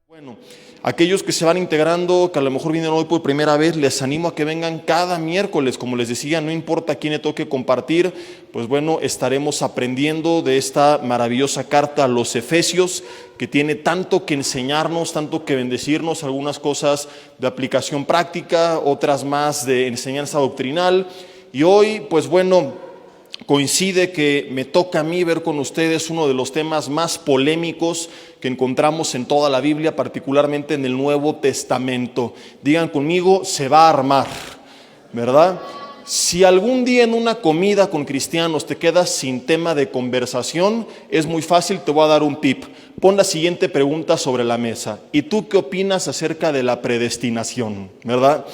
Bueno, aquellos que se van integrando, que a lo mejor vienen hoy por primera vez, les animo a que vengan cada miércoles. Como les decía, no importa a quién le toque compartir, pues bueno, estaremos aprendiendo de esta maravillosa carta a los Efesios, que tiene tanto que enseñarnos, tanto que bendecirnos, algunas cosas de aplicación práctica, otras más de enseñanza doctrinal. Y hoy, pues bueno, coincide que me toca a mí ver con ustedes uno de los temas más polémicos que encontramos en toda la Biblia, particularmente en el Nuevo Testamento. Digan conmigo, se va a armar, ¿verdad? Si algún día en una comida con cristianos te quedas sin tema de conversación, es muy fácil, te voy a dar un tip. Pon la siguiente pregunta sobre la mesa. ¿Y tú qué opinas acerca de la predestinación? ¿Verdad?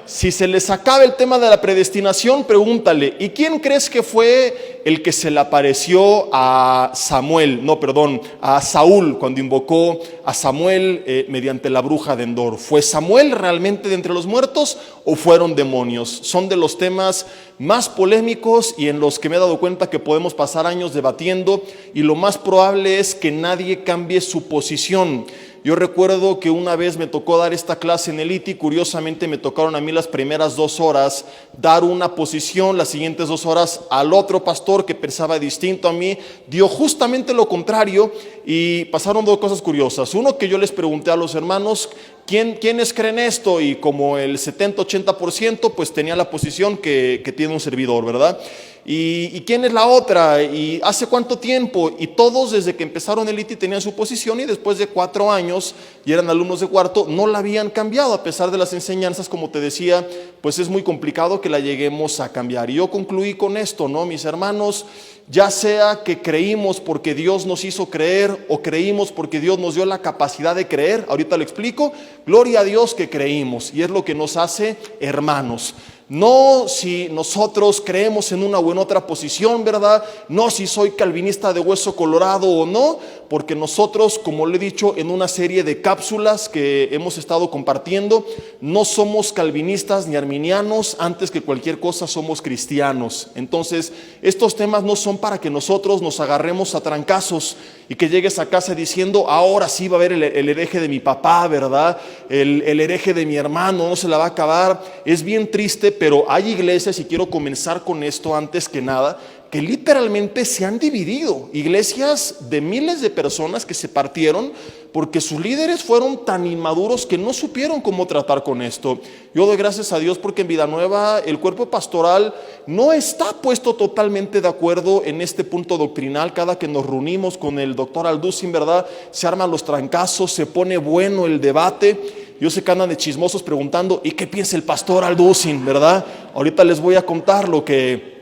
Si se les acaba el tema de la predestinación, pregúntale, ¿y quién crees que fue el que se le apareció a a Saúl cuando invocó a Samuel mediante la bruja de Endor? ¿Fue Samuel realmente de entre los muertos o fueron demonios? Son de los temas más polémicos y en los que me he dado cuenta que podemos pasar años debatiendo, y lo más probable es que nadie cambie su posición. Yo recuerdo que una vez me tocó dar esta clase en el ITI, curiosamente me tocaron a mí las primeras 2 horas dar una posición, las siguientes 2 horas al otro pastor que pensaba distinto a mí, dio justamente lo contrario, y pasaron 2 cosas curiosas. Uno, que yo les pregunté a los hermanos, ¿quiénes creen esto? Y como el 70-80% pues tenía la posición que tiene un servidor, ¿verdad? ¿Y quién es la otra? ¿Y hace cuánto tiempo? Y todos desde que empezaron el ITI tenían su posición, y después de 4 años y eran alumnos de cuarto, no la habían cambiado a pesar de las enseñanzas. Como te decía, pues es muy complicado que la lleguemos a cambiar. Y yo concluí con esto, ¿no? Mis hermanos, ya sea que creímos porque Dios nos hizo creer o creímos porque Dios nos dio la capacidad de creer, ahorita lo explico, gloria a Dios que creímos, y es lo que nos hace hermanos. No si nosotros creemos en una o en otra posición, ¿verdad? No si soy calvinista de hueso colorado o no, porque nosotros, como le he dicho en una serie de cápsulas que hemos estado compartiendo, no somos calvinistas ni arminianos, antes que cualquier cosa somos cristianos. Entonces, estos temas no son para que nosotros nos agarremos a trancazos y que llegues a casa diciendo, ahora sí va a haber el hereje de mi papá, ¿verdad? El hereje de mi hermano, no se la va a acabar. Es bien triste, pero hay iglesias, y quiero comenzar con esto antes que nada, que literalmente se han dividido. Iglesias de miles de personas que se partieron porque sus líderes fueron tan inmaduros que no supieron cómo tratar con esto. Yo doy gracias a Dios porque en Vida Nueva el cuerpo pastoral no está puesto totalmente de acuerdo en este punto doctrinal. Cada que nos reunimos con el doctor Alducin, ¿verdad?, se arman los trancazos, se pone bueno el debate. Yo sé que andan de chismosos preguntando, ¿y qué piensa el pastor Alducin, verdad? Ahorita les voy a contar lo que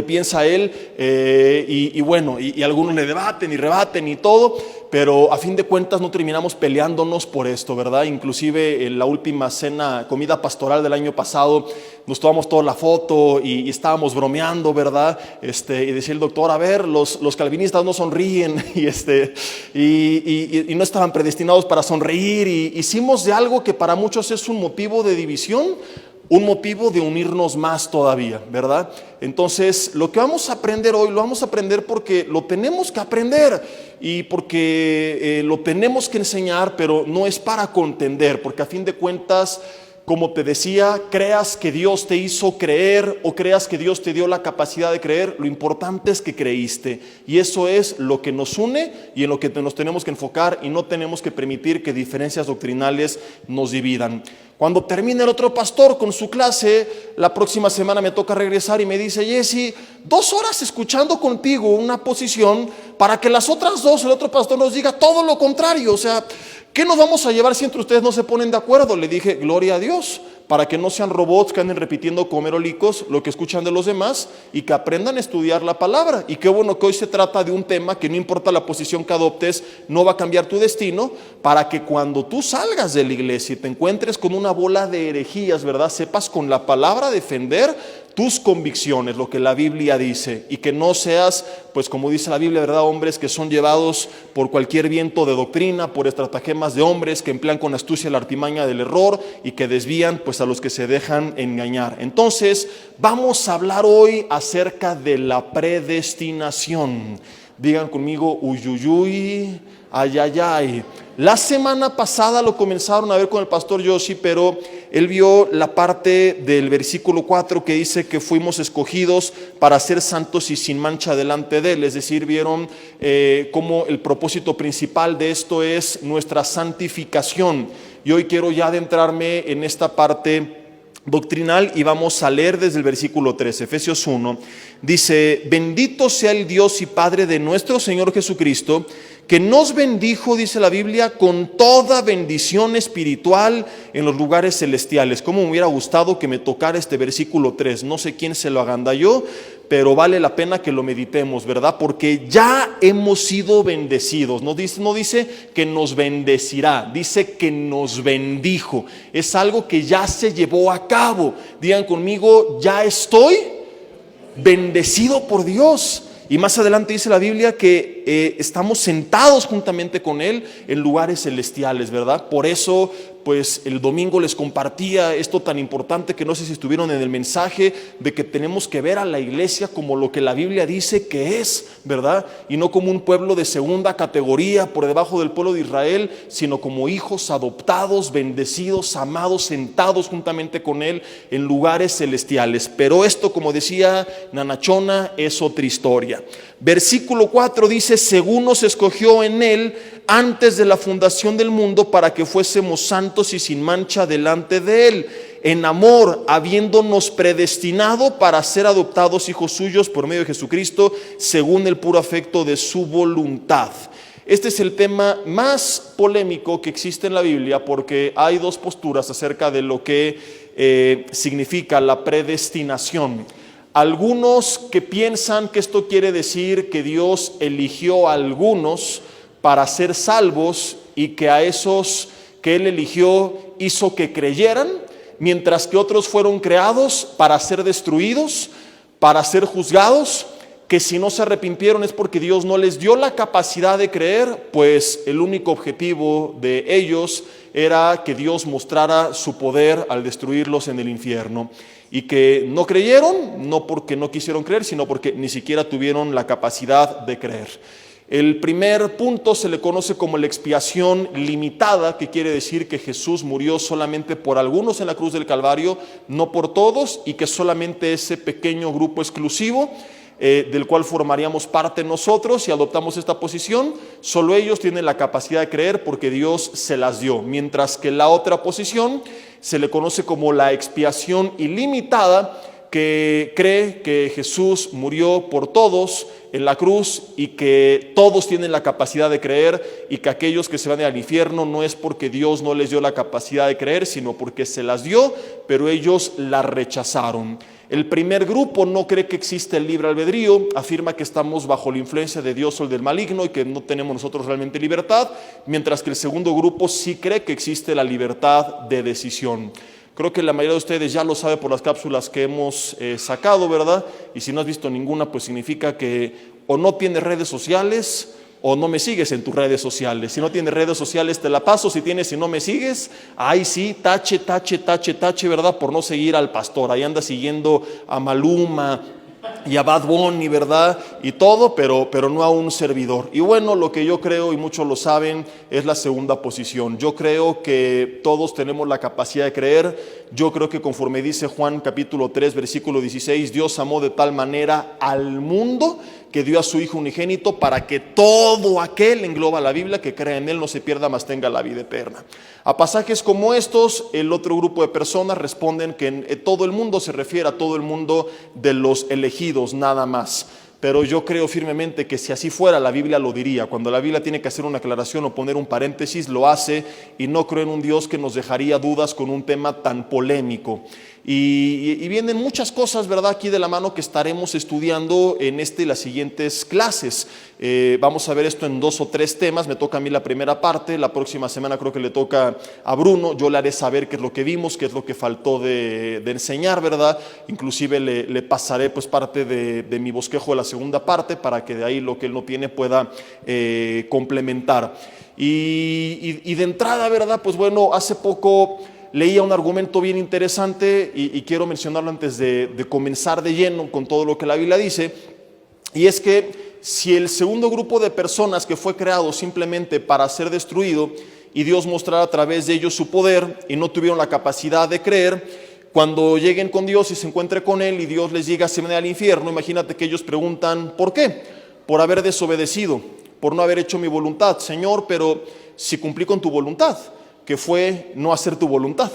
piensa él, y bueno, y algunos le debaten y rebaten y todo, pero a fin de cuentas no terminamos peleándonos por esto, ¿verdad? Inclusive en la última comida pastoral del año pasado, nos tomamos toda la foto y estábamos bromeando, ¿verdad? Y decía el doctor, a ver, los calvinistas no sonríen, y no estaban predestinados para sonreír, y hicimos de algo que para muchos es un motivo de división, un motivo de unirnos más todavía, ¿verdad? Entonces, lo que vamos a aprender hoy, lo vamos a aprender porque lo tenemos que aprender y porque lo tenemos que enseñar, pero no es para contender, porque a fin de cuentas, como te decía, creas que Dios te hizo creer o creas que Dios te dio la capacidad de creer, lo importante es que creíste, y eso es lo que nos une y en lo que nos tenemos que enfocar, y no tenemos que permitir que diferencias doctrinales nos dividan. Cuando termine el otro pastor con su clase, la próxima semana me toca regresar y me dice, Jesse, 2 horas escuchando contigo una posición para que las otras 2, el otro pastor nos diga todo lo contrario. O sea, ¿qué nos vamos a llevar si entre ustedes no se ponen de acuerdo? Le dije, gloria a Dios, para que no sean robots que anden repitiendo como merolicos lo que escuchan de los demás y que aprendan a estudiar la palabra. Y qué bueno que hoy se trata de un tema que no importa la posición que adoptes, no va a cambiar tu destino, para que cuando tú salgas de la iglesia y te encuentres con una bola de herejías, ¿verdad?, sepas con la palabra defender tus convicciones, lo que la Biblia dice, y que no seas, pues como dice la Biblia, ¿verdad?, hombres que son llevados por cualquier viento de doctrina, por estratagemas de hombres que emplean con astucia la artimaña del error y que desvían pues a los que se dejan engañar. Entonces vamos a hablar hoy acerca de la predestinación. Digan conmigo, uyuyuy, ayayay. La semana pasada lo comenzaron a ver con el pastor Yoshi, pero él vio la parte del versículo 4 que dice que fuimos escogidos para ser santos y sin mancha delante de él. Es decir, vieron cómo el propósito principal de esto es nuestra santificación. Y hoy quiero ya adentrarme en esta parte doctrinal y vamos a leer desde el versículo 3, Efesios 1. Dice: bendito sea el Dios y Padre de nuestro Señor Jesucristo, que nos bendijo, dice la Biblia, con toda bendición espiritual en los lugares celestiales. Como me hubiera gustado que me tocara este versículo 3. No sé quién se lo agandalló, pero vale la pena que lo meditemos, ¿verdad? Porque ya hemos sido bendecidos. No dice que nos bendecirá, dice que nos bendijo. Es algo que ya se llevó a cabo. Digan conmigo, ya estoy bendecido por Dios. Y más adelante dice la Biblia que estamos sentados juntamente con Él en lugares celestiales, ¿verdad? Por eso, pues el domingo les compartía esto tan importante, que no sé si estuvieron en el mensaje, de que tenemos que ver a la iglesia como lo que la Biblia dice que es, ¿verdad? Y no como un pueblo de segunda categoría por debajo del pueblo de Israel, sino como hijos adoptados, bendecidos, amados, sentados juntamente con Él en lugares celestiales. Pero esto, como decía Nanachona, es otra historia. Versículo 4 dice: según nos escogió en Él antes de la fundación del mundo, para que fuésemos santos y sin mancha delante de Él, en amor, habiéndonos predestinado para ser adoptados hijos suyos por medio de Jesucristo, según el puro afecto de su voluntad. Este es el tema más polémico que existe en la Biblia, porque hay dos posturas acerca de lo que significa la predestinación. Algunos que piensan que esto quiere decir que Dios eligió a algunos para ser salvos y que a esos que Él eligió hizo que creyeran, mientras que otros fueron creados para ser destruidos, para ser juzgados, que si no se arrepintieron es porque Dios no les dio la capacidad de creer, pues el único objetivo de ellos era que Dios mostrara su poder al destruirlos en el infierno. Y que no creyeron, no porque no quisieron creer, sino porque ni siquiera tuvieron la capacidad de creer. El primer punto se le conoce como la expiación limitada, que quiere decir que Jesús murió solamente por algunos en la cruz del Calvario, no por todos, y que solamente ese pequeño grupo exclusivo, del cual formaríamos parte nosotros, y adoptamos esta posición, solo ellos tienen la capacidad de creer porque Dios se las dio, mientras que la otra posición se le conoce como la expiación ilimitada, que cree que Jesús murió por todos en la cruz y que todos tienen la capacidad de creer, y que aquellos que se van al infierno no es porque Dios no les dio la capacidad de creer, sino porque se las dio, pero ellos la rechazaron. El primer grupo no cree que existe el libre albedrío, afirma que estamos bajo la influencia de Dios o del maligno y que no tenemos nosotros realmente libertad, mientras que el segundo grupo sí cree que existe la libertad de decisión. Creo que la mayoría de ustedes ya lo sabe por las cápsulas que hemos sacado, ¿verdad? Y si no has visto ninguna, pues significa que o no tienes redes sociales o no me sigues en tus redes sociales. Si no tienes redes sociales, te la paso. Si tienes y no me sigues, ahí sí, tache, ¿verdad? Por no seguir al pastor. Ahí anda siguiendo a Maluma y a Bad Bunny, ¿verdad? Y todo, pero no a un servidor. Y bueno, lo que yo creo, y muchos lo saben, es la segunda posición. Yo creo que todos tenemos la capacidad de creer. Yo creo que conforme dice Juan capítulo 3, versículo 16, Dios amó de tal manera al mundo que dio a su Hijo unigénito para que todo aquel, engloba la Biblia, que crea en Él no se pierda, mas tenga la vida eterna. A pasajes como estos, el otro grupo de personas responden que en todo el mundo se refiere a todo el mundo de los elegidos, nada más. pero yo creo firmemente que si así fuera, la Biblia lo diría. Cuando la Biblia tiene que hacer una aclaración o poner un paréntesis, lo hace, y no creo en un Dios que nos dejaría dudas con un tema tan polémico. Y vienen muchas cosas, ¿verdad?, aquí de la mano que estaremos estudiando en y las siguientes clases. Vamos a ver esto en 2 o 3 temas. Me toca a mí la primera parte, la próxima semana creo que le toca a Bruno. Yo le haré saber qué es lo que vimos, qué es lo que faltó de enseñar, ¿verdad? Inclusive le pasaré pues parte de mi bosquejo de la segunda parte, para que de ahí lo que él no tiene pueda complementar. Y de entrada, ¿verdad?, pues bueno, hace poco leía un argumento bien interesante y quiero mencionarlo antes de comenzar de lleno con todo lo que la Biblia dice, y es que si el segundo grupo de personas que fue creado simplemente para ser destruido y Dios mostrara a través de ellos su poder y no tuvieron la capacidad de creer, cuando lleguen con Dios y se encuentren con Él y Dios les diga se van al infierno, imagínate que ellos preguntan ¿por qué? Por haber desobedecido, por no haber hecho mi voluntad. Señor, pero si cumplí con tu voluntad, que fue no hacer tu voluntad.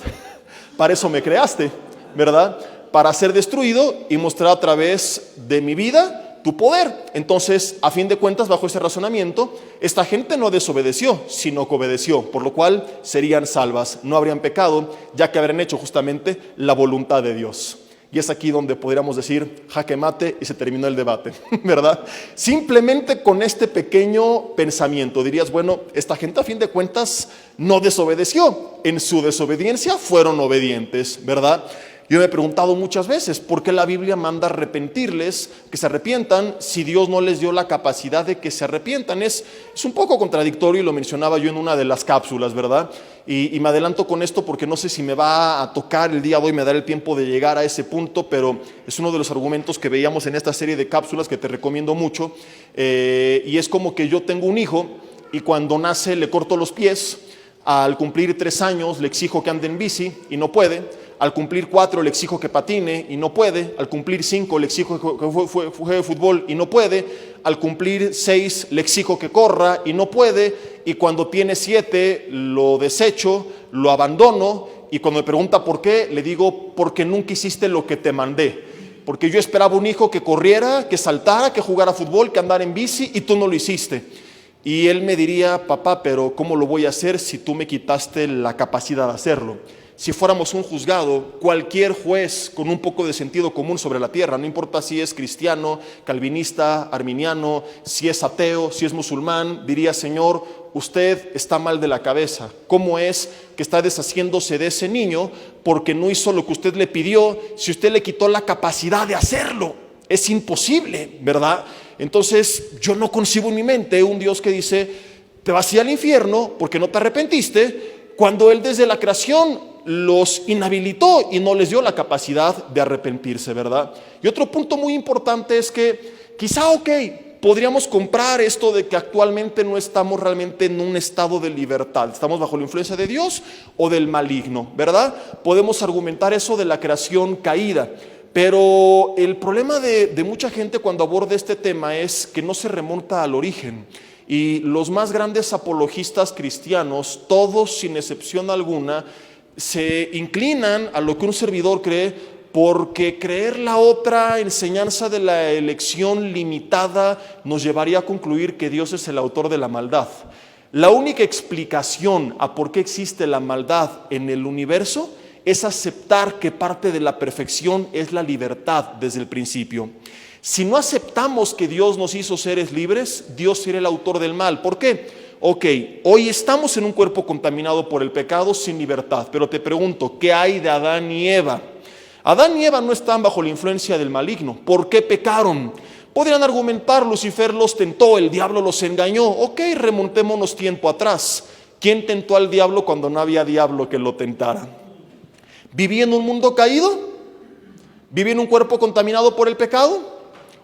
Para eso me creaste, ¿verdad? Para ser destruido y mostrar a través de mi vida tu poder. Entonces, a fin de cuentas, bajo ese razonamiento, esta gente no desobedeció, sino que obedeció, por lo cual serían salvas, no habrían pecado, ya que habrían hecho justamente la voluntad de Dios. Y es aquí donde podríamos decir jaque mate y se terminó el debate, ¿verdad? Simplemente con este pequeño pensamiento dirías, bueno, esta gente a fin de cuentas no desobedeció. En su desobediencia fueron obedientes, ¿verdad? Yo me he preguntado muchas veces, ¿por qué la Biblia manda arrepentirles, que se arrepientan, si Dios no les dio la capacidad de que se arrepientan? Es un poco contradictorio, y lo mencionaba yo en una de las cápsulas, ¿verdad? Y me adelanto con esto porque no sé si me va a tocar el día de hoy, me dará el tiempo de llegar a ese punto, pero es uno de los argumentos que veíamos en esta serie de cápsulas que te recomiendo mucho, y es como que yo tengo un hijo y cuando nace le corto los pies, al cumplir 3 años le exijo que ande en bici y no puede. Al cumplir 4 le exijo que patine y no puede. Al cumplir 5 le exijo que juegue fútbol y no puede. Al cumplir 6 le exijo que corra y no puede. Y cuando tiene 7 lo desecho, lo abandono. Y cuando me pregunta por qué, le digo porque nunca hiciste lo que te mandé. Porque yo esperaba un hijo que corriera, que saltara, que jugara fútbol, que andara en bici, y tú no lo hiciste. Y él me diría, papá, pero ¿cómo lo voy a hacer si tú me quitaste la capacidad de hacerlo? Si fuéramos un juzgado, cualquier juez con un poco de sentido común sobre la tierra, no importa si es cristiano, calvinista, arminiano, si es ateo, si es musulmán, diría, Señor, usted está mal de la cabeza. ¿Cómo es que está deshaciéndose de ese niño porque no hizo lo que usted le pidió, si usted le quitó la capacidad de hacerlo? Es imposible, ¿verdad? Entonces yo no concibo en mi mente un Dios que dice, te vas a ir al infierno porque no te arrepentiste, cuando Él desde la creación los inhabilitó y no les dio la capacidad de arrepentirse, ¿verdad? Y otro punto muy importante es que quizá, podríamos comprar esto de que actualmente no estamos realmente en un estado de libertad, estamos bajo la influencia de Dios o del maligno, ¿verdad? Podemos argumentar eso de la creación caída, pero el problema de mucha gente cuando aborda este tema es que no se remonta al origen. Y los más grandes apologistas cristianos, todos sin excepción alguna, se inclinan a lo que un servidor cree, porque creer la otra enseñanza de la elección limitada nos llevaría a concluir que Dios es el autor de la maldad. La única explicación a por qué existe la maldad en el universo es aceptar que parte de la perfección es la libertad desde el principio. Si no aceptamos que Dios nos hizo seres libres, Dios será el autor del mal. ¿Por qué? Hoy estamos en un cuerpo contaminado por el pecado sin libertad, pero te pregunto, ¿qué hay de Adán y Eva? Adán y Eva no están bajo la influencia del maligno. ¿Por qué pecaron? Podrían argumentar, Lucifer los tentó, el diablo los engañó. Remontémonos tiempo atrás. ¿Quién tentó al diablo cuando no había diablo que lo tentara? ¿Vivía en un mundo caído? ¿Vivía en un cuerpo contaminado por el pecado?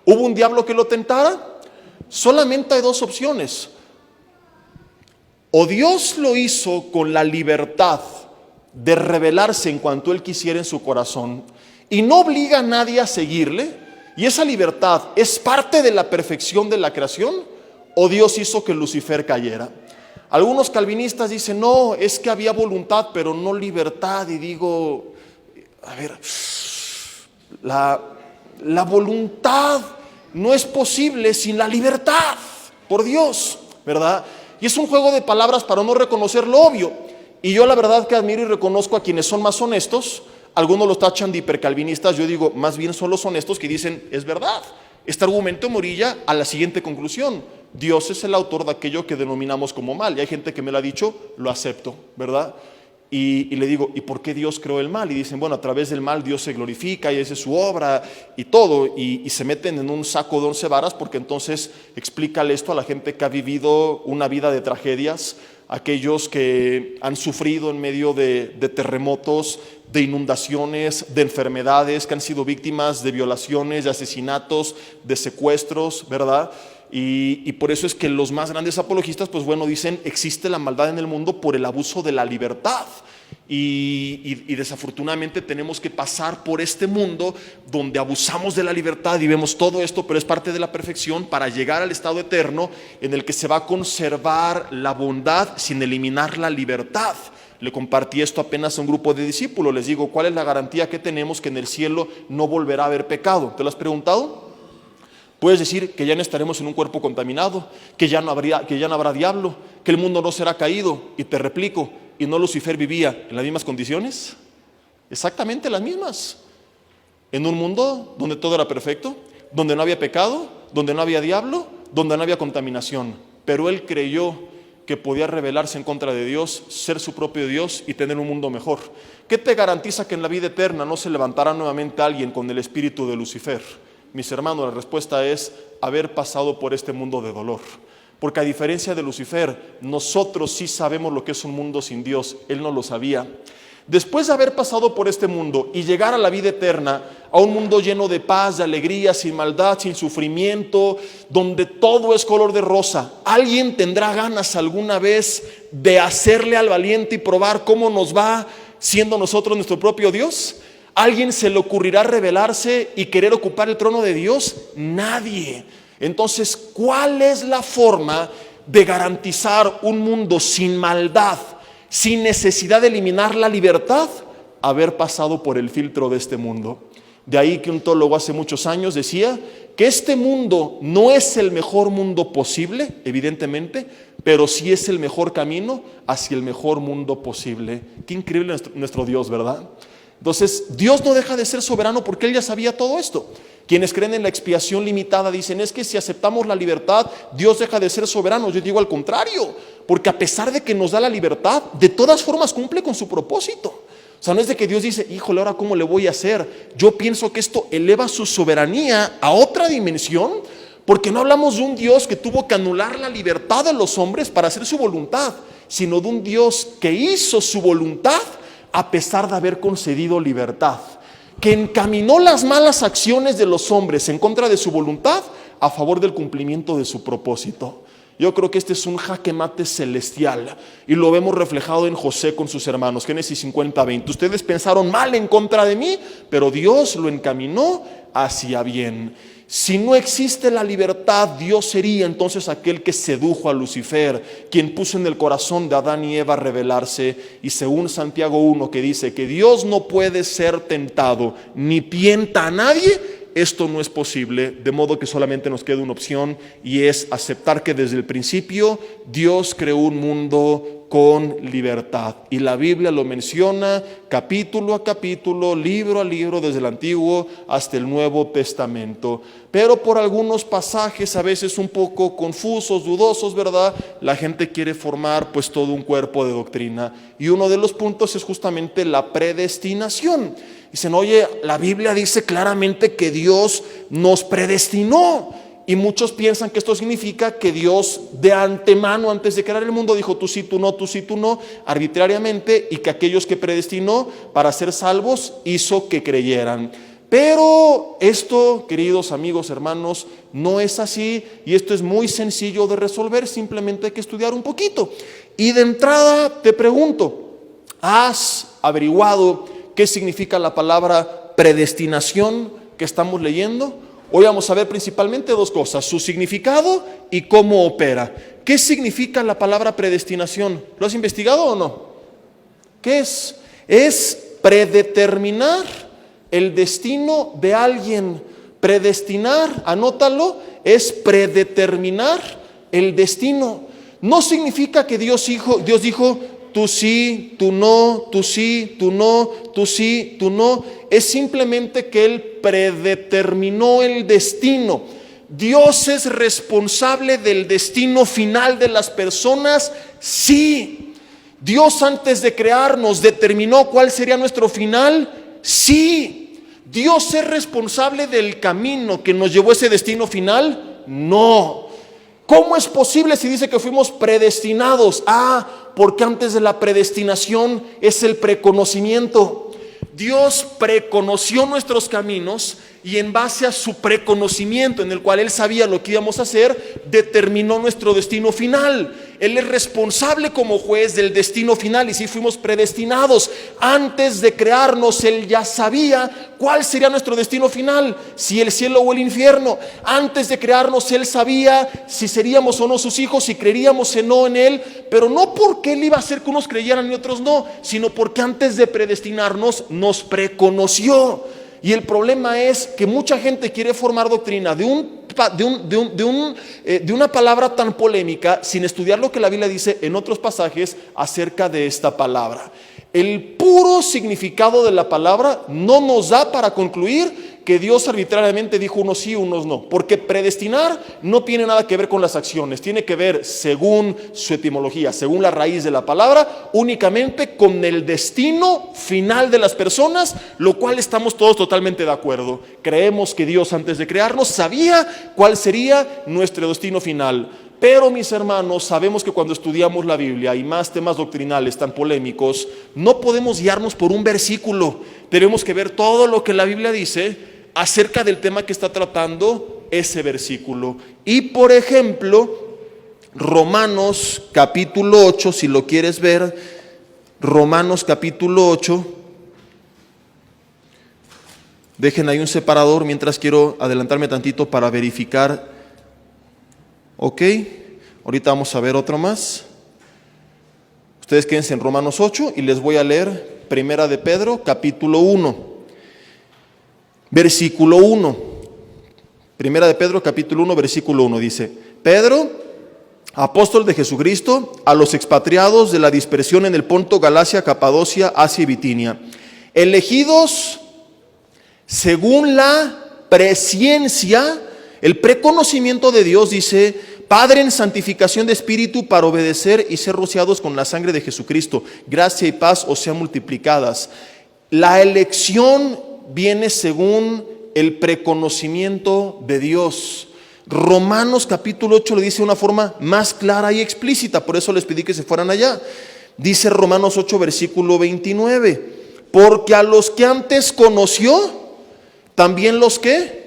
¿Hubo un diablo que lo tentara? Solamente hay 2 opciones. O Dios lo hizo con la libertad de revelarse en cuanto Él quisiera en su corazón y no obliga a nadie a seguirle, y esa libertad es parte de la perfección de la creación, o Dios hizo que Lucifer cayera. Algunos calvinistas dicen, no, es que había voluntad pero no libertad, y digo, a ver, la voluntad no es posible sin la libertad, por Dios, ¿verdad? Y es un juego de palabras para no reconocer lo obvio. Y yo la verdad que admiro y reconozco a quienes son más honestos. Algunos los tachan de hipercalvinistas, yo digo, más bien son los honestos que dicen, es verdad. Este argumento me orilla a la siguiente conclusión: Dios es el autor de aquello que denominamos como mal. Y hay gente que me lo ha dicho, lo acepto, ¿verdad? Y le digo, ¿y por qué Dios creó el mal? Y dicen, bueno, a través del mal Dios se glorifica y esa es su obra y todo. Y se meten en un saco de 11 varas, porque entonces explícale esto a la gente que ha vivido una vida de tragedias, aquellos que han sufrido en medio de terremotos, de inundaciones, de enfermedades, que han sido víctimas de violaciones, de asesinatos, de secuestros, ¿verdad? Y por eso es que los más grandes apologistas, pues bueno, dicen, existe la maldad en el mundo por el abuso de la libertad. Y desafortunadamente tenemos que pasar por este mundo donde abusamos de la libertad y vemos todo esto, pero es parte de la perfección para llegar al estado eterno en el que se va a conservar la bondad sin eliminar la libertad. Le compartí esto apenas a un grupo de discípulos. Les digo, ¿cuál es la garantía que tenemos que en el cielo no volverá a haber pecado? ¿Te lo has preguntado? Puedes decir que ya no estaremos en un cuerpo contaminado, que ya no habrá diablo, que el mundo no será caído. Y te replico, ¿y no Lucifer vivía en las mismas condiciones? Exactamente las mismas. En un mundo donde todo era perfecto, donde no había pecado, donde no había diablo, donde no había contaminación. Pero él creyó que podía rebelarse en contra de Dios, ser su propio Dios y tener un mundo mejor. ¿Qué te garantiza que en la vida eterna no se levantará nuevamente alguien con el espíritu de Lucifer? Mis hermanos, la respuesta es haber pasado por este mundo de dolor. Porque a diferencia de Lucifer, nosotros sí sabemos lo que es un mundo sin Dios. Él no lo sabía. Después de haber pasado por este mundo y llegar a la vida eterna, a un mundo lleno de paz, de alegría, sin maldad, sin sufrimiento, donde todo es color de rosa, ¿alguien tendrá ganas alguna vez de hacerle al valiente y probar cómo nos va siendo nosotros nuestro propio Dios? ¿Alguien se le ocurrirá rebelarse y querer ocupar el trono de Dios? Nadie. Entonces, ¿cuál es la forma de garantizar un mundo sin maldad, sin necesidad de eliminar la libertad? Haber pasado por el filtro de este mundo. De ahí que un teólogo hace muchos años decía que este mundo no es el mejor mundo posible, evidentemente, pero sí es el mejor camino hacia el mejor mundo posible. Qué increíble nuestro Dios, ¿verdad? Entonces, Dios no deja de ser soberano porque Él ya sabía todo esto. Quienes creen en la expiación limitada dicen, es que si aceptamos la libertad, Dios deja de ser soberano. Yo digo al contrario, porque a pesar de que nos da la libertad, de todas formas cumple con su propósito. O sea, no es de que Dios dice, híjole, ahora ¿cómo le voy a hacer? Yo pienso que esto eleva su soberanía a otra dimensión, porque no hablamos de un Dios que tuvo que anular la libertad de los hombres para hacer su voluntad, sino de un Dios que hizo su voluntad a pesar de haber concedido libertad, que encaminó las malas acciones de los hombres en contra de su voluntad a favor del cumplimiento de su propósito. Yo creo que este es un jaque mate celestial y lo vemos reflejado en José con sus hermanos. Génesis 50:20. Ustedes pensaron mal en contra de mí, pero Dios lo encaminó hacia bien. Si no existe la libertad, Dios sería entonces aquel que sedujo a Lucifer, quien puso en el corazón de Adán y Eva rebelarse. Y según Santiago 1, que dice que Dios no puede ser tentado ni tienta a nadie, esto no es posible, de modo que solamente nos queda una opción, y es aceptar que desde el principio Dios creó un mundo con libertad. Y la Biblia lo menciona capítulo a capítulo, libro a libro, desde el Antiguo hasta el Nuevo Testamento. Pero por algunos pasajes a veces un poco confusos, dudosos, ¿verdad? La gente quiere formar pues todo un cuerpo de doctrina. Y uno de los puntos es justamente la predestinación. Dicen, oye, la Biblia dice claramente que Dios nos predestinó. Y muchos piensan que esto significa que Dios de antemano, antes de crear el mundo, dijo tú sí, tú no, arbitrariamente, y que aquellos que predestinó para ser salvos hizo que creyeran. Pero esto, queridos amigos, hermanos, no es así, y esto es muy sencillo de resolver, simplemente hay que estudiar un poquito. Y de entrada te pregunto, ¿has averiguado qué significa la palabra predestinación que estamos leyendo? Hoy vamos a ver principalmente dos cosas, su significado y cómo opera. ¿Qué significa la palabra predestinación? ¿Lo has investigado o no? ¿Qué es? Es predeterminar el destino de alguien Predestinar, anótalo, es predeterminar el destino. No significa que Dios dijo, tú sí, tú no, tú sí, tú no, tú sí, tú no. Es simplemente que Él predeterminó el destino. ¿Dios es responsable del destino final de las personas? Sí. ¿Dios antes de crearnos determinó cuál sería nuestro final? Sí. ¿Dios es responsable del camino que nos llevó a ese destino final? No. ¿Cómo es posible si dice que fuimos predestinados? Porque antes de la predestinación es el preconocimiento. Dios preconoció nuestros caminos y en base a su preconocimiento, en el cual Él sabía lo que íbamos a hacer, determinó nuestro destino final. Él es responsable como juez del destino final, y si fuimos predestinados, antes de crearnos, Él ya sabía cuál sería nuestro destino final, si el cielo o el infierno. Antes de crearnos, Él sabía si seríamos o no sus hijos, si creeríamos o no en Él, pero no porque Él iba a hacer que unos creyeran y otros no, sino porque antes de predestinarnos, nos preconoció. Y el problema es que mucha gente quiere formar doctrina de una palabra tan polémica sin estudiar lo que la Biblia dice en otros pasajes acerca de esta palabra. El puro significado de la palabra no nos da para concluir que Dios arbitrariamente dijo unos sí, unos no, porque predestinar no tiene nada que ver con las acciones, tiene que ver, según su etimología, según la raíz de la palabra, únicamente con el destino final de las personas, lo cual estamos todos totalmente de acuerdo. Creemos que Dios antes de crearnos sabía cuál sería nuestro destino final. Pero mis hermanos, sabemos que cuando estudiamos la Biblia y más temas doctrinales tan polémicos, no podemos guiarnos por un versículo. Tenemos que ver todo lo que la Biblia dice acerca del tema que está tratando ese versículo. Y por ejemplo, Romanos capítulo 8, si lo quieres ver, Romanos capítulo 8. Dejen ahí un separador mientras quiero adelantarme tantito para verificar. Ok, ahorita vamos a ver otro más. Ustedes quédense en Romanos 8 y les voy a leer Primera de Pedro, capítulo 1, versículo 1. Primera de Pedro, capítulo 1, versículo 1 dice: Pedro, apóstol de Jesucristo, a los expatriados de la dispersión en el Ponto, Galacia, Capadocia, Asia y Bitinia, elegidos según la presciencia, el preconocimiento de Dios, dice, Padre, en santificación de espíritu, para obedecer y ser rociados con la sangre de Jesucristo, gracia y paz os sean multiplicadas. La elección viene según el preconocimiento de Dios. Romanos capítulo 8 le dice de una forma más clara y explícita, por eso les pedí que se fueran allá. Dice Romanos 8 versículo 29, porque a los que antes conoció, también los que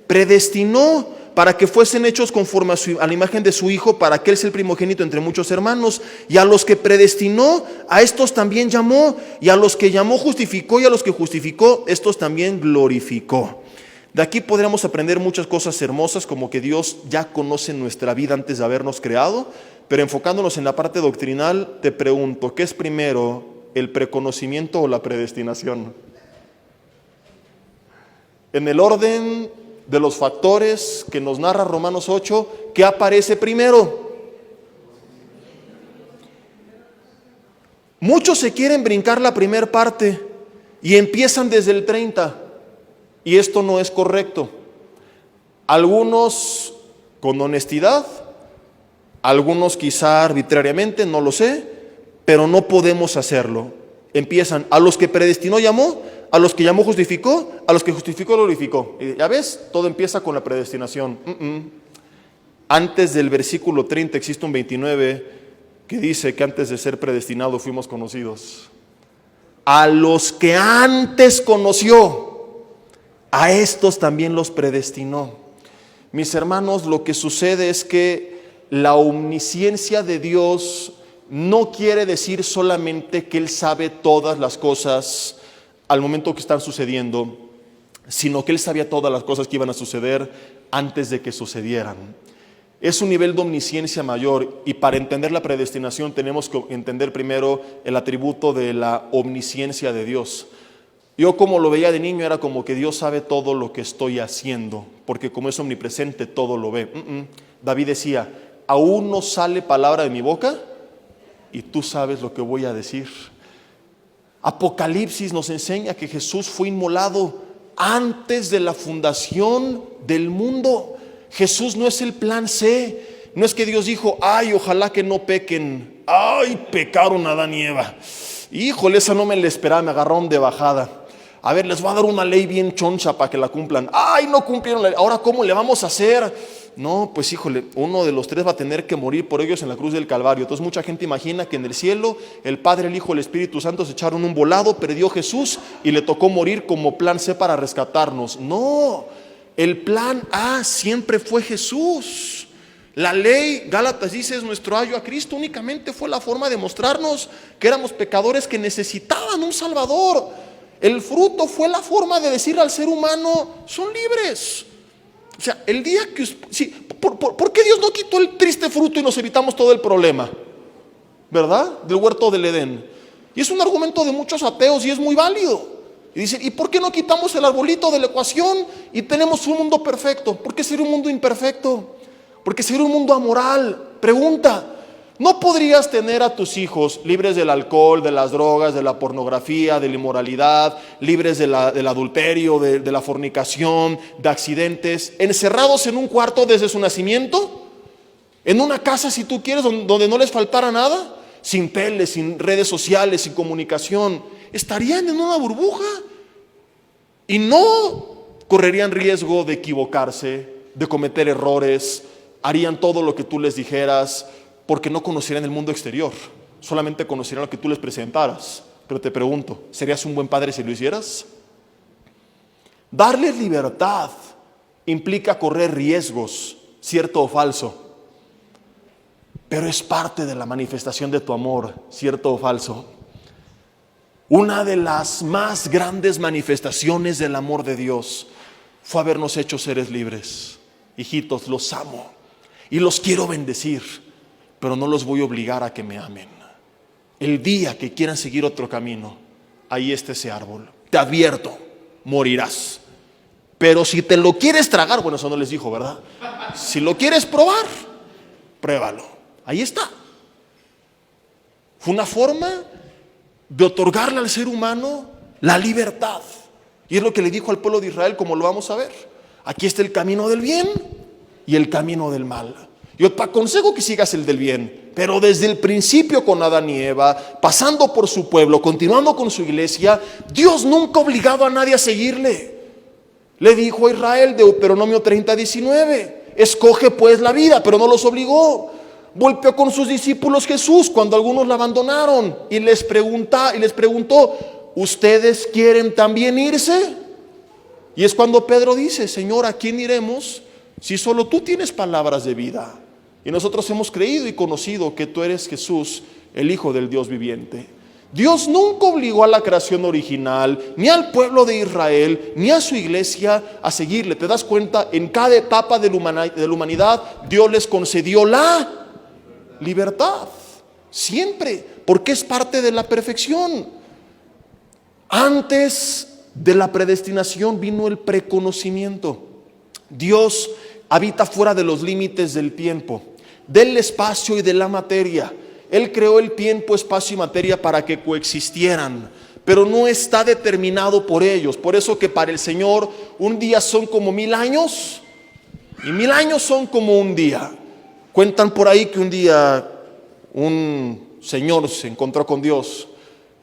predestinó para que fuesen hechos conforme a la imagen de su Hijo, para que Él sea el primogénito entre muchos hermanos. Y a los que predestinó, a estos también llamó, y a los que llamó justificó, y a los que justificó, estos también glorificó. De aquí podríamos aprender muchas cosas hermosas, como que Dios ya conoce nuestra vida antes de habernos creado. Pero enfocándonos en la parte doctrinal, te pregunto, ¿qué es primero, el preconocimiento o la predestinación? En el orden de los factores que nos narra Romanos 8, ¿qué aparece primero? Muchos se quieren brincar la primera parte y empiezan desde el 30, y esto no es correcto. Algunos con honestidad, algunos quizá arbitrariamente, no lo sé, pero no podemos hacerlo. Empiezan, a los que predestinó llamó, a los que llamó justificó, a los que justificó glorificó. Y ya ves, todo empieza con la predestinación. Antes del versículo 30 existe un 29 que dice que antes de ser predestinados fuimos conocidos. A los que antes conoció, a estos también los predestinó. Mis hermanos, lo que sucede es que la omnisciencia de Dios no quiere decir solamente que Él sabe todas las cosas al momento que están sucediendo, sino que Él sabía todas las cosas que iban a suceder antes de que sucedieran. Es un nivel de omnisciencia mayor, y para entender la predestinación tenemos que entender primero el atributo de la omnisciencia de Dios. Yo como lo veía de niño era como que Dios sabe todo lo que estoy haciendo, porque como es omnipresente todo lo ve. David decía, aún no sale palabra de mi boca y tú sabes lo que voy a decir. Apocalipsis nos enseña que Jesús fue inmolado antes de la fundación del mundo. Jesús no es el plan C. No es que Dios dijo, ay, ojalá que no pequen. Ay, pecaron Adán y Eva. Híjole, esa no me la esperaba, me agarraron de bajada. A ver, les voy a dar una ley bien choncha para que la cumplan. Ay, no cumplieron la ley. Ahora, ¿cómo le vamos a hacer? No, pues híjole, uno de los tres va a tener que morir por ellos en la cruz del Calvario. Entonces mucha gente imagina que en el cielo el Padre, el Hijo, el Espíritu Santo se echaron un volado, perdió Jesús y le tocó morir como plan C para rescatarnos. No, el plan A siempre fue Jesús. La ley, Gálatas dice, es nuestro ayo a Cristo. Únicamente fue la forma de mostrarnos que éramos pecadores que necesitaban un Salvador. El fruto fue la forma de decirle al ser humano, son libres. O sea, el día que... Sí, ¿por qué Dios no quitó el triste fruto y nos evitamos todo el problema? ¿Verdad? Del huerto del Edén. Y es un argumento de muchos ateos y es muy válido. Y dicen, ¿y por qué no quitamos el arbolito de la ecuación y tenemos un mundo perfecto? ¿Por qué sería un mundo imperfecto? Porque sería un mundo amoral. Pregunta, ¿no podrías tener a tus hijos libres del alcohol, de las drogas, de la pornografía, de la inmoralidad, libres del adulterio, de la fornicación, de accidentes, encerrados en un cuarto desde su nacimiento? En una casa, si tú quieres, donde no les faltara nada, sin tele, sin redes sociales, sin comunicación. Estarían en una burbuja y no correrían riesgo de equivocarse, de cometer errores, harían todo lo que tú les dijeras, porque no conocerían el mundo exterior, solamente conocerían lo que tú les presentaras. Pero te pregunto, ¿serías un buen padre si lo hicieras? Darles libertad implica correr riesgos, cierto o falso, pero es parte de la manifestación de tu amor, cierto o falso. Una de las más grandes manifestaciones del amor de Dios fue habernos hecho seres libres. Hijitos, los amo y los quiero bendecir, pero no los voy a obligar a que me amen. El día que quieran seguir otro camino, ahí está ese árbol. Te advierto, morirás. Pero si te lo quieres tragar, bueno, eso no les dijo, ¿verdad? Si lo quieres probar, pruébalo. Ahí está. Fue una forma de otorgarle al ser humano la libertad. Y es lo que le dijo al pueblo de Israel, como lo vamos a ver. Aquí está el camino del bien y el camino del mal. Yo te aconsejo que sigas el del bien, pero desde el principio con Adán y Eva, pasando por su pueblo, continuando con su iglesia, Dios nunca obligaba a nadie a seguirle. Le dijo a Israel, Deuteronomio 30:19, escoge pues la vida, pero no los obligó. Volvió con sus discípulos Jesús cuando algunos la abandonaron y les preguntó, ¿ustedes quieren también irse? Y es cuando Pedro dice, Señor, ¿a quién iremos si solo tú tienes palabras de vida? Y nosotros hemos creído y conocido que tú eres Jesús, el Hijo del Dios viviente. Dios nunca obligó a la creación original, ni al pueblo de Israel, ni a su iglesia a seguirle. ¿Te das cuenta? En cada etapa de la humanidad, Dios les concedió la libertad. Siempre, porque es parte de la perfección. Antes de la predestinación vino el preconocimiento. Dios habita fuera de los límites del tiempo, del espacio y de la materia. Él creó el tiempo, espacio y materia para que coexistieran, pero no está determinado por ellos. Por eso que para el Señor un día son como 1000 años y 1000 años son como un día. Cuentan por ahí que un día un señor se encontró con Dios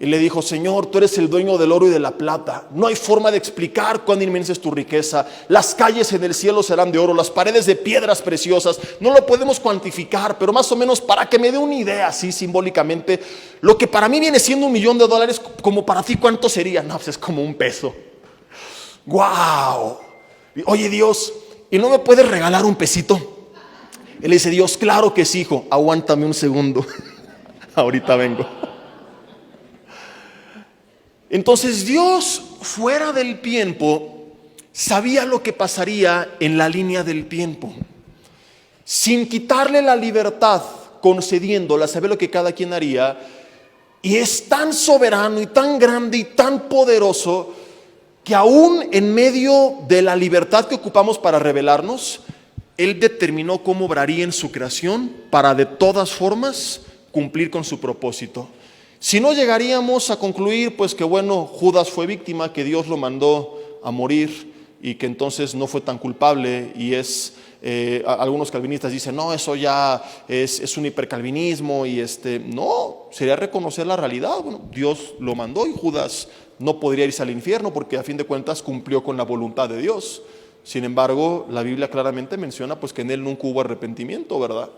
y le dijo, Señor, tú eres el dueño del oro y de la plata. No hay forma de explicar cuán inmensa es tu riqueza. Las calles en el cielo serán de oro, las paredes de piedras preciosas. No lo podemos cuantificar, pero más o menos para que me dé una idea así simbólicamente, lo que para mí viene siendo $1,000,000, como para ti, ¿cuánto sería? No, pues es como un peso. ¡Guau! Oye, Dios, ¿y no me puedes regalar un pesito? Él le dice, Dios, claro que sí, hijo. Aguántame un segundo. Ahorita vengo. Entonces Dios, fuera del tiempo, sabía lo que pasaría en la línea del tiempo. Sin quitarle la libertad, concediéndola, sabe lo que cada quien haría. Y es tan soberano y tan grande y tan poderoso que aún en medio de la libertad que ocupamos para rebelarnos, Él determinó cómo obraría en su creación para de todas formas cumplir con su propósito. Si no, llegaríamos a concluir pues que bueno, Judas fue víctima, que Dios lo mandó a morir y que entonces no fue tan culpable, y algunos calvinistas dicen no, eso ya es un hipercalvinismo, y no, sería reconocer la realidad. Bueno, Dios lo mandó y Judas no podría irse al infierno porque a fin de cuentas cumplió con la voluntad de Dios. Sin embargo, la Biblia claramente menciona pues que en él nunca hubo arrepentimiento, ¿verdad?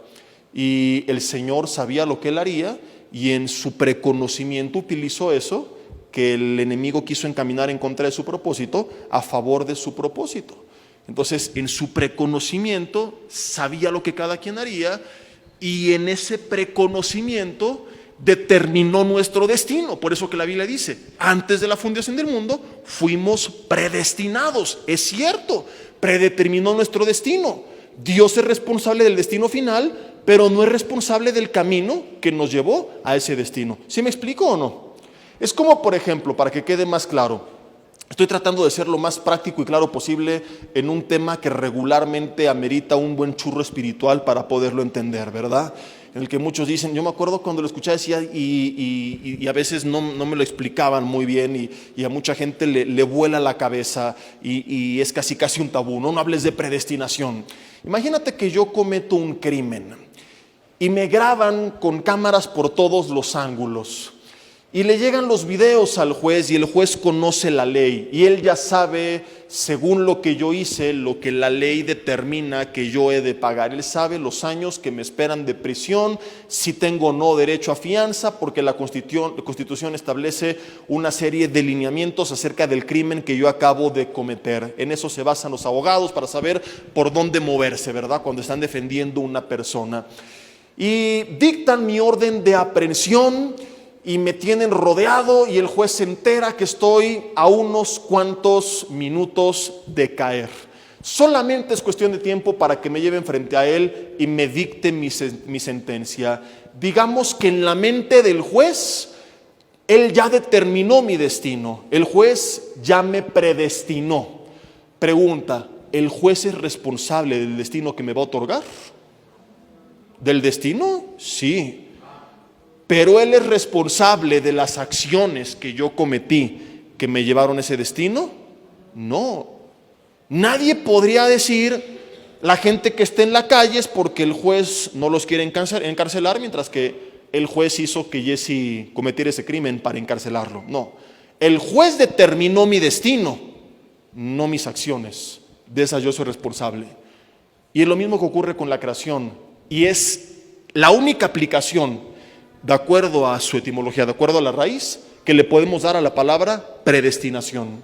Y el Señor sabía lo que él haría, y en su preconocimiento utilizó eso que el enemigo quiso encaminar en contra de su propósito a favor de su propósito. Entonces, en su preconocimiento sabía lo que cada quien haría, y en ese preconocimiento determinó nuestro destino. Por eso que la Biblia dice, antes de la fundación del mundo fuimos predestinados. Es cierto, predeterminó nuestro destino. Dios es responsable del destino final, pero no es responsable del camino que nos llevó a ese destino. ¿Sí me explico o no? Es como, por ejemplo, para que quede más claro, estoy tratando de ser lo más práctico y claro posible en un tema que regularmente amerita un buen churro espiritual para poderlo entender, ¿verdad? En el que muchos dicen, yo me acuerdo cuando lo escuchaba decía, y a veces no me lo explicaban muy bien, y a mucha gente le vuela la cabeza, y es casi un tabú. No hables de predestinación. Imagínate que yo cometo un crimen y me graban con cámaras por todos los ángulos, y le llegan los videos al juez, y el juez conoce la ley, y él ya sabe, según lo que yo hice, lo que la ley determina que yo he de pagar. Él sabe los años que me esperan de prisión, si tengo o no derecho a fianza, porque la Constitución establece una serie de lineamientos acerca del crimen que yo acabo de cometer. En eso se basan los abogados para saber por dónde moverse, ¿verdad?, cuando están defendiendo a una persona. Y dictan mi orden de aprehensión y me tienen rodeado, y el juez se entera que estoy a unos cuantos minutos de caer. Solamente es cuestión de tiempo para que me lleven frente a él y me dicte mi sentencia. Digamos que en la mente del juez, él ya determinó mi destino. El juez ya me predestinó. Pregunta, ¿el juez es responsable del destino que me va a otorgar? ¿Del destino? Sí. Pero él es responsable de las acciones que yo cometí que me llevaron a ese destino. No. Nadie podría decir, la gente que esté en la calle es porque el juez no los quiere encarcelar, mientras que el juez hizo que Jesse cometiera ese crimen para encarcelarlo. No. El juez determinó mi destino, no mis acciones. De esas yo soy responsable. Y es lo mismo que ocurre con la creación. Y es la única aplicación, de acuerdo a su etimología, de acuerdo a la raíz, que le podemos dar a la palabra predestinación.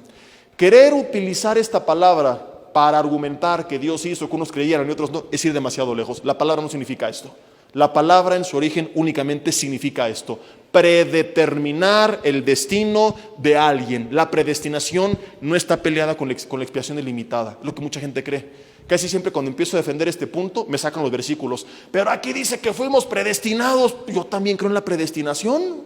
Querer utilizar esta palabra para argumentar que Dios hizo que unos creyeran y otros no, es ir demasiado lejos. La palabra no significa esto. La palabra en su origen únicamente significa esto: predeterminar el destino de alguien. La predestinación no está peleada con la expiación ilimitada, lo que mucha gente cree. Casi siempre cuando empiezo a defender este punto me sacan los versículos, pero aquí dice que fuimos predestinados. Yo también creo en la predestinación,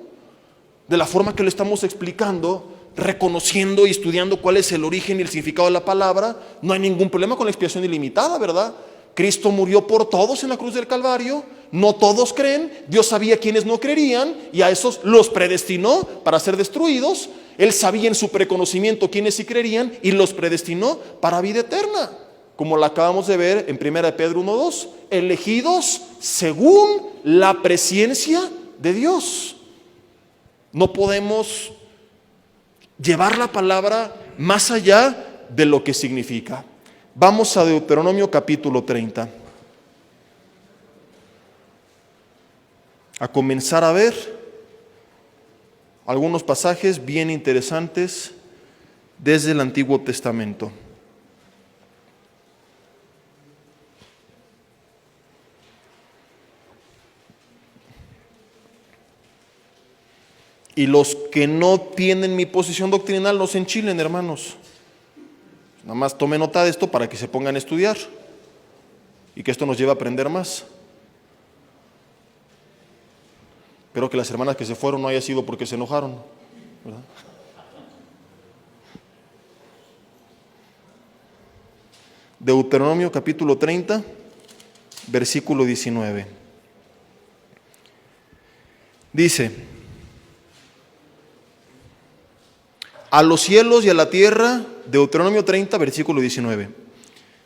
de la forma que lo estamos explicando, reconociendo y estudiando cuál es el origen y el significado de la palabra. No hay ningún problema con la expiación ilimitada, ¿verdad? Cristo murió por todos en la cruz del Calvario. No todos creen. Dios sabía quiénes no creerían y a esos los predestinó para ser destruidos. Él sabía en su preconocimiento quiénes sí creerían y los predestinó para vida eterna, como la acabamos de ver en 1 Pedro 1:2, elegidos según la presciencia de Dios. No podemos llevar la palabra más allá de lo que significa. Vamos a Deuteronomio capítulo 30, a comenzar a ver algunos pasajes bien interesantes desde el Antiguo Testamento. Y los que no tienen mi posición doctrinal no se enchilen, hermanos. Nada más tome nota de esto para que se pongan a estudiar y que esto nos lleve a aprender más. Espero que las hermanas que se fueron no haya sido porque se enojaron, ¿verdad? Deuteronomio capítulo 30, versículo 19. Dice: a los cielos y a la tierra, Deuteronomio 30, versículo 19.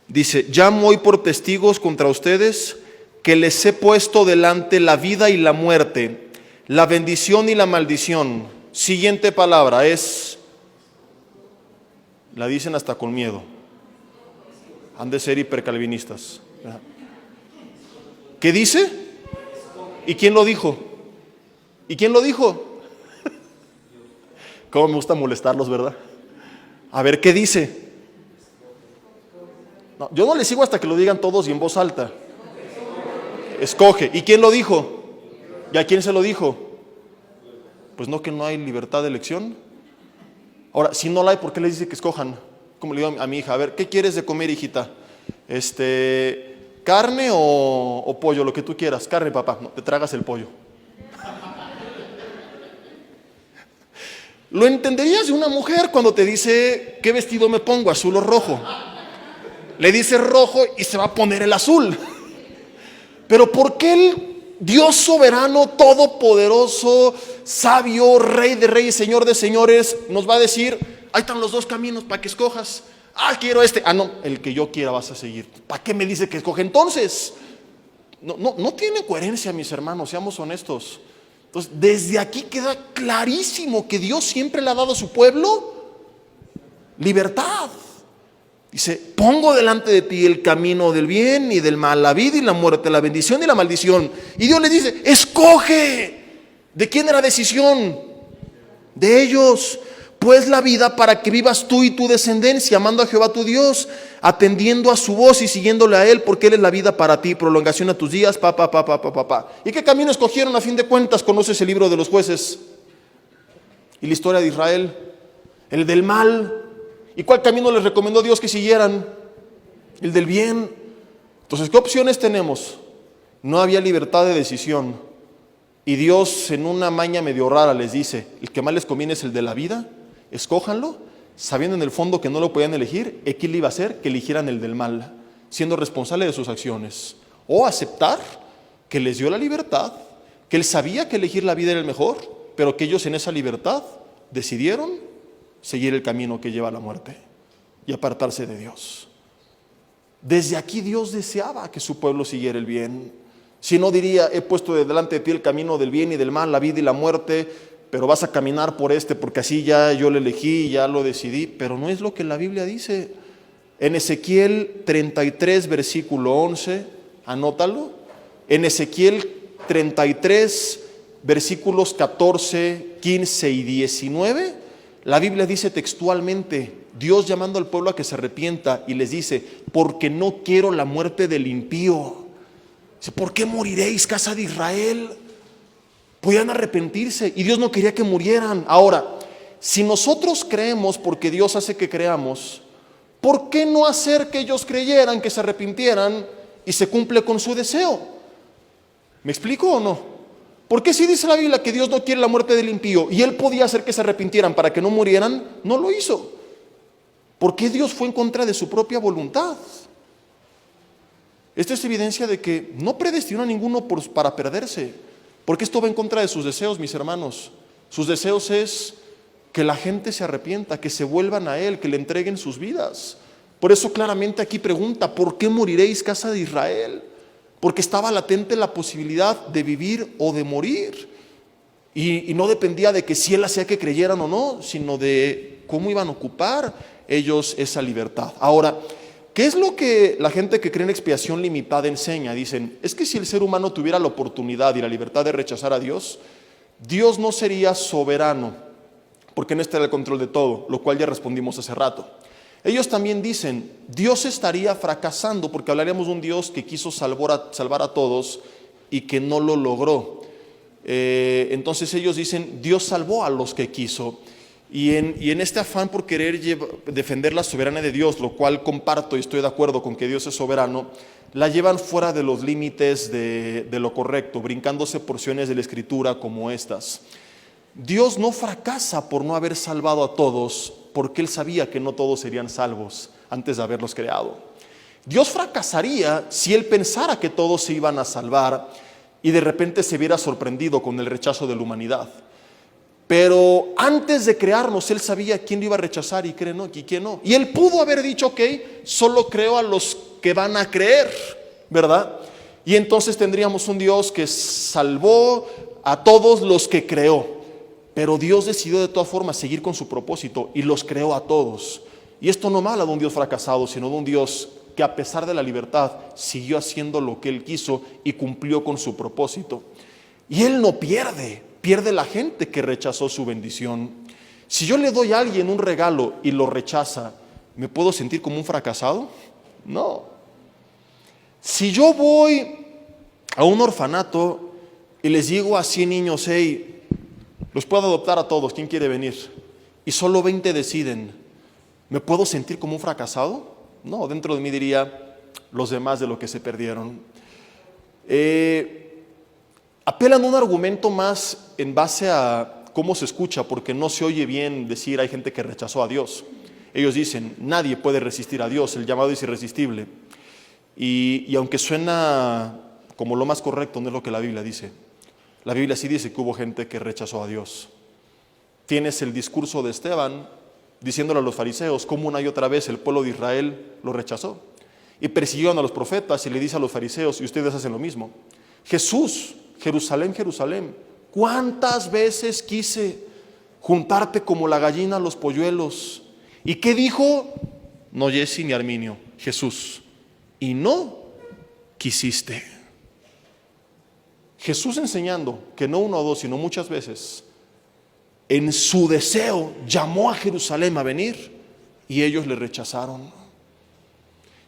Dice: llamo hoy por testigos contra ustedes que les he puesto delante la vida y la muerte, la bendición y la maldición. Siguiente palabra es, la dicen hasta con miedo, han de ser hipercalvinistas. ¿Qué dice? ¿Y quién lo dijo? ¿Y quién lo dijo? Cómo me gusta molestarlos, ¿verdad? A ver, ¿qué dice? No, yo no les sigo hasta que lo digan todos y en voz alta. Escoge. ¿Y quién lo dijo? ¿Y a quién se lo dijo? Pues no, que no hay libertad de elección. Ahora, si no la hay, ¿por qué les dice que escojan? Como le digo a mi hija, a ver, ¿qué quieres de comer, hijita? ¿Carne o pollo? Lo que tú quieras. Carne, papá. No, te tragas el pollo. Lo entenderías de una mujer cuando te dice, ¿qué vestido me pongo? ¿Azul o rojo? Le dice rojo y se va a poner el azul. Pero ¿por qué el Dios soberano, todopoderoso, sabio, rey de reyes, señor de señores, nos va a decir, ahí están los dos caminos para que escojas? Quiero este. No, el que yo quiera vas a seguir. ¿Para qué me dice que escoge entonces? No tiene coherencia, mis hermanos, seamos honestos. Entonces, desde aquí queda clarísimo que Dios siempre le ha dado a su pueblo libertad. Dice, pongo delante de ti el camino del bien y del mal, la vida y la muerte, la bendición y la maldición. Y Dios le dice, escoge. ¿De quién era decisión? De ellos. Pues la vida para que vivas tú y tu descendencia, amando a Jehová tu Dios, atendiendo a su voz y siguiéndole a Él, porque Él es la vida para ti, prolongación a tus días, ¿Y qué camino escogieron a fin de cuentas? Conoces el libro de los jueces y la historia de Israel, el del mal. ¿Y cuál camino les recomendó Dios que siguieran? El del bien. Entonces, ¿qué opciones tenemos? No había libertad de decisión. Y Dios, en una maña medio rara, les dice, el que más les conviene es el de la vida, escójanlo, sabiendo en el fondo que no lo podían elegir. ¿Y qué le iba a hacer? Que eligieran el del mal, siendo responsable de sus acciones. O aceptar que les dio la libertad, que Él sabía que elegir la vida era el mejor, pero que ellos en esa libertad decidieron seguir el camino que lleva a la muerte y apartarse de Dios. Desde aquí Dios deseaba que su pueblo siguiera el bien. Si no, diría, he puesto delante de ti el camino del bien y del mal, la vida y la muerte, pero vas a caminar por porque así ya yo lo elegí, ya lo decidí. Pero no es lo que la Biblia dice. En Ezequiel 33, versículo 11, anótalo. En Ezequiel 33, versículos 14, 15 y 19, la Biblia dice textualmente, Dios llamando al pueblo a que se arrepienta y les dice, porque no quiero la muerte del impío. Dice, ¿por qué moriréis, casa de Israel? Podían arrepentirse y Dios no quería que murieran. Ahora, si nosotros creemos porque Dios hace que creamos, ¿por qué no hacer que ellos creyeran, que se arrepintieran y se cumple con su deseo? ¿Me explico o no? ¿Por qué si dice la Biblia que Dios no quiere la muerte del impío y Él podía hacer que se arrepintieran para que no murieran? No lo hizo. ¿Por qué Dios fue en contra de su propia voluntad? Esto es evidencia de que no predestinó a ninguno para perderse, porque esto va en contra de sus deseos, mis hermanos. Sus deseos es que la gente se arrepienta, que se vuelvan a Él, que le entreguen sus vidas. Por eso claramente aquí pregunta, ¿por qué moriréis, casa de Israel? Porque estaba latente la posibilidad de vivir o de morir. Y no dependía de que si Él hacía que creyeran o no, sino de cómo iban a ocupar ellos esa libertad. Ahora, ¿qué es lo que la gente que cree en expiación limitada enseña? Dicen, es que si el ser humano tuviera la oportunidad y la libertad de rechazar a Dios, Dios no sería soberano, porque no está en el control de todo, lo cual ya respondimos hace rato. Ellos también dicen, Dios estaría fracasando, porque hablaríamos de un Dios que quiso salvar a todos y que no lo logró. Entonces ellos dicen, Dios salvó a los que quiso. Y en este afán por querer defender la soberanía de Dios, lo cual comparto y estoy de acuerdo con que Dios es soberano, la llevan fuera de los límites de lo correcto, brincándose porciones de la Escritura como estas. Dios no fracasa por no haber salvado a todos, porque Él sabía que no todos serían salvos antes de haberlos creado. Dios fracasaría si Él pensara que todos se iban a salvar y de repente se viera sorprendido con el rechazo de la humanidad. Pero antes de crearnos, Él sabía quién lo iba a rechazar y quién no. Y Él pudo haber dicho, ok, solo creo a los que van a creer, ¿verdad? Y entonces tendríamos un Dios que salvó a todos los que creó. Pero Dios decidió de todas formas seguir con su propósito y los creó a todos. Y esto no habla de un Dios fracasado, sino de un Dios que a pesar de la libertad siguió haciendo lo que Él quiso y cumplió con su propósito. Y Él no pierde la gente que rechazó su bendición. Si yo le doy a alguien un regalo y lo rechaza, ¿me puedo sentir como un fracasado? No. Si yo voy a un orfanato y les digo a 100 niños, hey, los puedo adoptar a todos, ¿quién quiere venir? Y solo 20 deciden, ¿me puedo sentir como un fracasado? No, dentro de mí diría, los demás de lo que se perdieron. Apelan a un argumento más en base a cómo se escucha, porque no se oye bien decir hay gente que rechazó a Dios. Ellos dicen, nadie puede resistir a Dios, el llamado es irresistible. Y aunque suena como lo más correcto, no es lo que la Biblia dice. La Biblia sí dice que hubo gente que rechazó a Dios. Tienes el discurso de Esteban diciéndole a los fariseos cómo una y otra vez el pueblo de Israel lo rechazó. Y persiguieron a los profetas y le dice a los fariseos, y ustedes hacen lo mismo. Jesús, Jerusalén, Jerusalén, ¿cuántas veces quise juntarte como la gallina a los polluelos? ¿Y qué dijo? No Jesse ni Arminio, Jesús. Y no quisiste. Jesús enseñando que no uno o dos, sino muchas veces, en su deseo llamó a Jerusalén a venir y ellos le rechazaron.